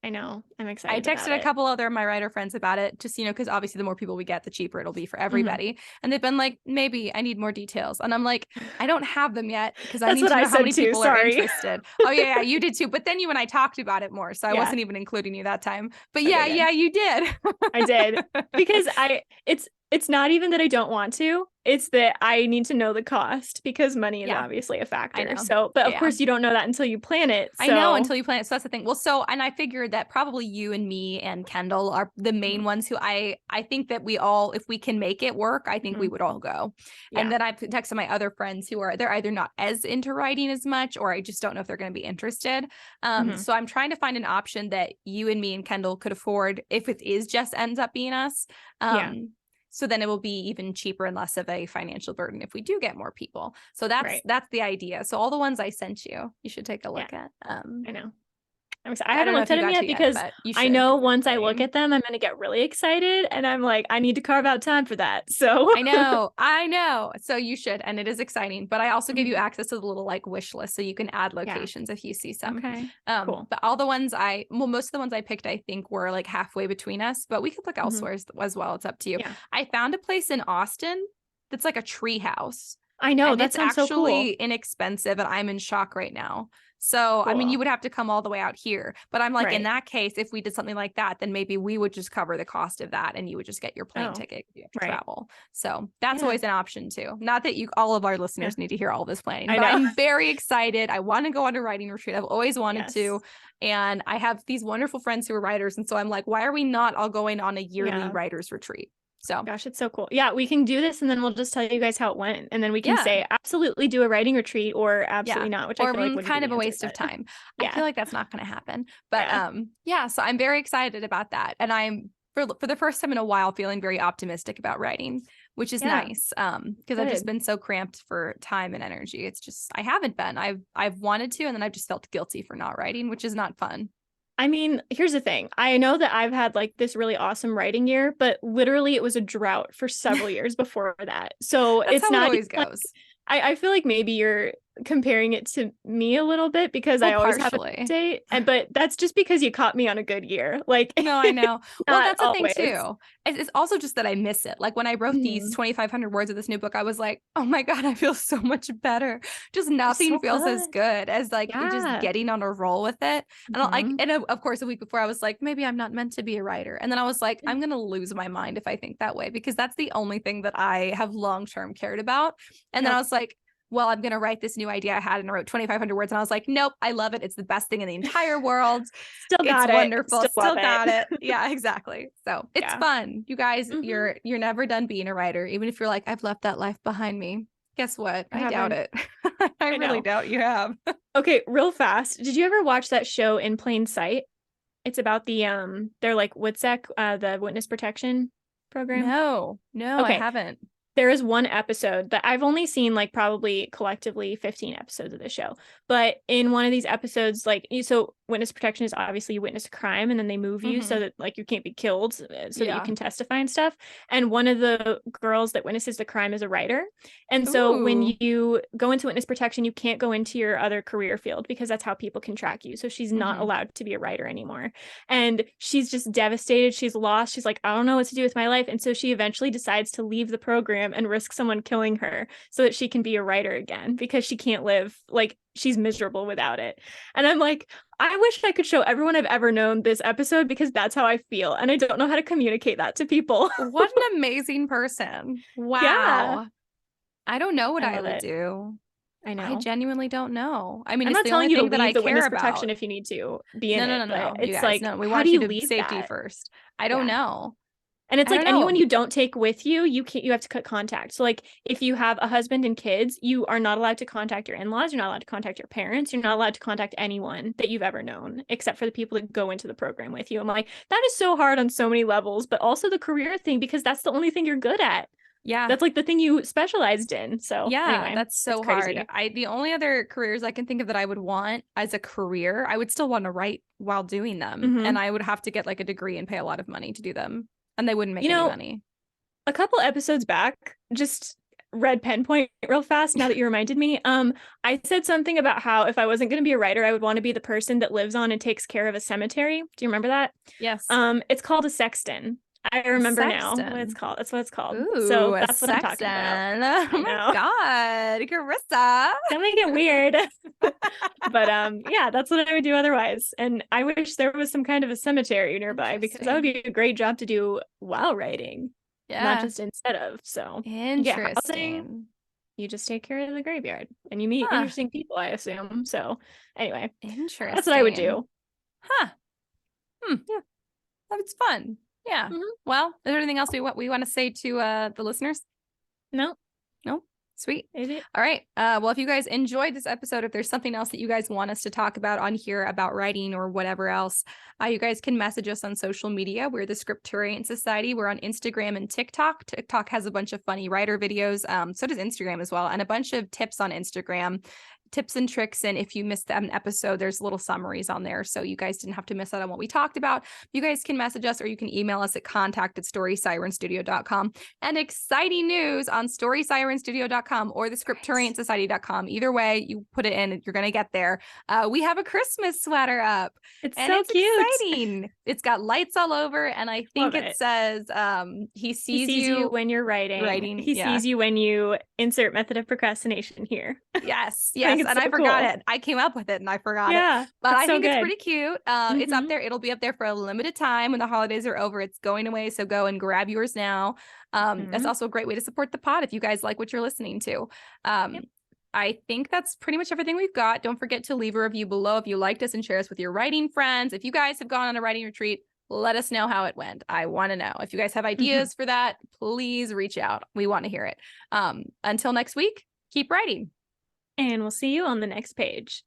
I know. I'm excited. I texted a couple other of my writer friends about it, just, because obviously the more people we get, the cheaper it'll be for everybody. And they've been like, maybe I need more details. And I'm like, I don't have them yet because I need to know how many people are interested. Oh, yeah, you did too. But then you and I talked about it more. So I wasn't even including you that time. But yeah, you did. I did. Because it's not even that I don't want to. It's that I need to know the cost because money is obviously a factor. So, but of course you don't know that until you plan it. So. I know, until you plan it. So that's the thing. Well, and I figured that probably you and me and Kendall are the main ones who I think that we all, if we can make it work, I think we would all go. And then I've texted my other friends they're either not as into writing as much, or I just don't know if they're going to be interested. So I'm trying to find an option that you and me and Kendall could afford if it is just ends up being us. So then it will be even cheaper and less of a financial burden if we do get more people. So that's the idea. So all the ones I sent you should take a look at. I know. I haven't looked at them yet because I know once I look at them, I'm going to get really excited. And I'm like, I need to carve out time for that. So I know. So you should. And it is exciting. But I also give you access to the little like wish list. So you can add locations if you see some. Okay. Cool. But all the ones most of the ones I picked, I think were like halfway between us. But we could look elsewhere as well. It's up to you. Yeah. I found a place in Austin that's like a tree house. I know. That's actually inexpensive. And I'm in shock right now. So, cool. I mean, you would have to come all the way out here, but I'm like, in that case, if we did something like that, then maybe we would just cover the cost of that and you would just get your plane ticket. You have to travel. So that's always an option too. Not that all of our listeners need to hear all this planning, but I'm very excited. I want to go on a writing retreat. I've always wanted to. And I have these wonderful friends who are writers. And so I'm like, why are we not all going on a yearly writers retreat? So gosh, it's so cool. Yeah, we can do this and then we'll just tell you guys how it went. And then we can yeah. say absolutely do a writing retreat or absolutely Yeah. not, which I Or feel like would kind be of the a answer, waste of but time. I yeah. feel like that's not going to happen. But Yeah. so I'm very excited about that. And I'm for the first time in a while feeling very optimistic about writing, which is Yeah. nice. Because I've just Good. been so cramped for time and energy. It's just I haven't been. I've wanted to, and then I've just felt guilty for not writing, which is not fun. I mean, here's the thing. I know that I've had like this really awesome writing year, but literally it was a drought for several years before that. So That's it's how it not always even, like, goes. I feel like maybe you're comparing it to me a little bit because Well, I always have a partially. date. But that's just because you caught me on a good year. Like No, I know. Well, not that's the thing always. too. It's also just that I miss it. Like when I wrote these Mhm. 2,500 words of this new book, I was like, oh my God, I feel so much better. Just They're nothing so feels as good. good as like just Yeah. getting on a roll with it. And Mhm. of course, a week before I was like, maybe I'm not meant to be a writer. And then I was like, I'm going to lose my mind if I think that way, because that's the only thing that I have long-term cared about. And then I Yep. was like, well, I'm going to write this new idea I had, and I wrote 2,500 words. And I was like, nope, I love it. It's the best thing in the entire world. Still It's got it. wonderful. Still love Still got it. Yeah, exactly. So it's Yeah. fun. You guys, Mhm. you're never done being a writer. Even if you're like, I've left that life behind me. Guess what? I I doubt haven't. it. I I really know. doubt you have. Okay, real fast. Did you ever watch that show In Plain Sight? It's about the they're like WITSEC, the witness protection program. No, I Okay. haven't. There is one episode that I've only seen like probably collectively 15 episodes of the show. But in one of these episodes, like so witness protection is obviously you witness a crime and then they move you so that like you can't be killed so that you Yeah. can testify and stuff. And one of the girls that witnesses the crime is a writer. And so when Ooh. you go into witness protection, you can't go into your other career field because that's how people can track you. So she's not Mm-hmm. allowed to be a writer anymore. And she's just devastated. She's lost. She's like, I don't know what to do with my life. And so she eventually decides to leave the program and risk someone killing her so that she can be a writer again because she can't live, like, she's miserable without it. And I'm like, I wish I could show everyone I've ever known this episode because that's how I feel. And I don't know how to communicate that to people. What an amazing person. Yeah. Wow. I don't know what I I love would it. do. I I know. genuinely don't know. I mean, I'm it's not the telling only you to thing that I leave the care witness about. protection if you need to be in No, no, it, no, no, but no. You it's guys, like, no, we how do want you you to leave safety that? first. I don't Yeah. know. And it's I like don't anyone know. you don't take with you, you have to cut contact. So like if you have a husband and kids, you are not allowed to contact your in-laws, you're not allowed to contact your parents, you're not allowed to contact anyone that you've ever known except for the people that go into the program with you. I'm like, that is so hard on so many levels, but also the career thing because that's the only thing you're good at. Yeah. That's like the thing you specialized in. So Yeah, anyway, that's it's so hard. crazy. The only other careers I can think of that I would want as a career, I would still want to write while doing them. Mm-hmm. And I would have to get like a degree and pay a lot of money to do them. And they wouldn't make You any know, money. a couple episodes back, just red pen point real fast now that you reminded me. I said something about how if I wasn't going to be a writer, I would want to be the person that lives on and takes care of a cemetery. Do you remember that? Yes. It's called a sexton. I A remember now what it's sexton. called. That's what it's called. Ooh, So a that's what I'm talking about. sexton. Oh I my know. God, Karissa. Don't make it weird. But yeah, that's what I would do otherwise. And I wish there was some kind of a cemetery nearby because that would Interesting. be a great job to do while writing, not Yeah. just instead of. So you get housing, Interesting. you just take care of the graveyard and you meet Huh. interesting people, I assume. So anyway, that's what I would Interesting. do. Huh. Hmm. Yeah. That's fun. Yeah. Mhm. Well, is there anything else we want to say to the listeners? No, No? Sweet. maybe. All right. Well, if you guys enjoyed this episode, if there's something else that you guys want us to talk about on here about writing or whatever else, you guys can message us on social media. We're the Scripturient Society. We're on Instagram and TikTok. TikTok has a bunch of funny writer videos. So does Instagram as well, and a bunch of tips on Instagram. Tips and tricks, and if you missed an episode, there's little summaries on there, so you guys didn't have to miss out on what we talked about. You guys can message us or you can email us at contact@storysirenstudio.com. And exciting news on storysirenstudio.com or the scripturientsociety.com. Either way, you put it in, you're going to get there. We have a Christmas sweater up. It's And so it's cute. exciting. It's got lights all over, and I think Love it it. says he sees you when you're writing. He yeah. sees you when you insert method of procrastination here. Yes, I yes. think it's And so I forgot cool. it. I came up with it and I forgot it. Yeah, But I so think it's good. pretty cute. It's up Mhm. there. It'll be up there for a limited time. When the holidays are over, it's going away. So go and grab yours now. That's Mhm. also a great way to support the pod if you guys like what you're listening to. Yep. I think that's pretty much everything we've got. Don't forget to leave a review below if you liked us and share us with your writing friends. If you guys have gone on a writing retreat, let us know how it went. I want to know. If you guys have ideas for that, please reach out. We want to hear it. Until next week, keep writing. And we'll see you on the next page.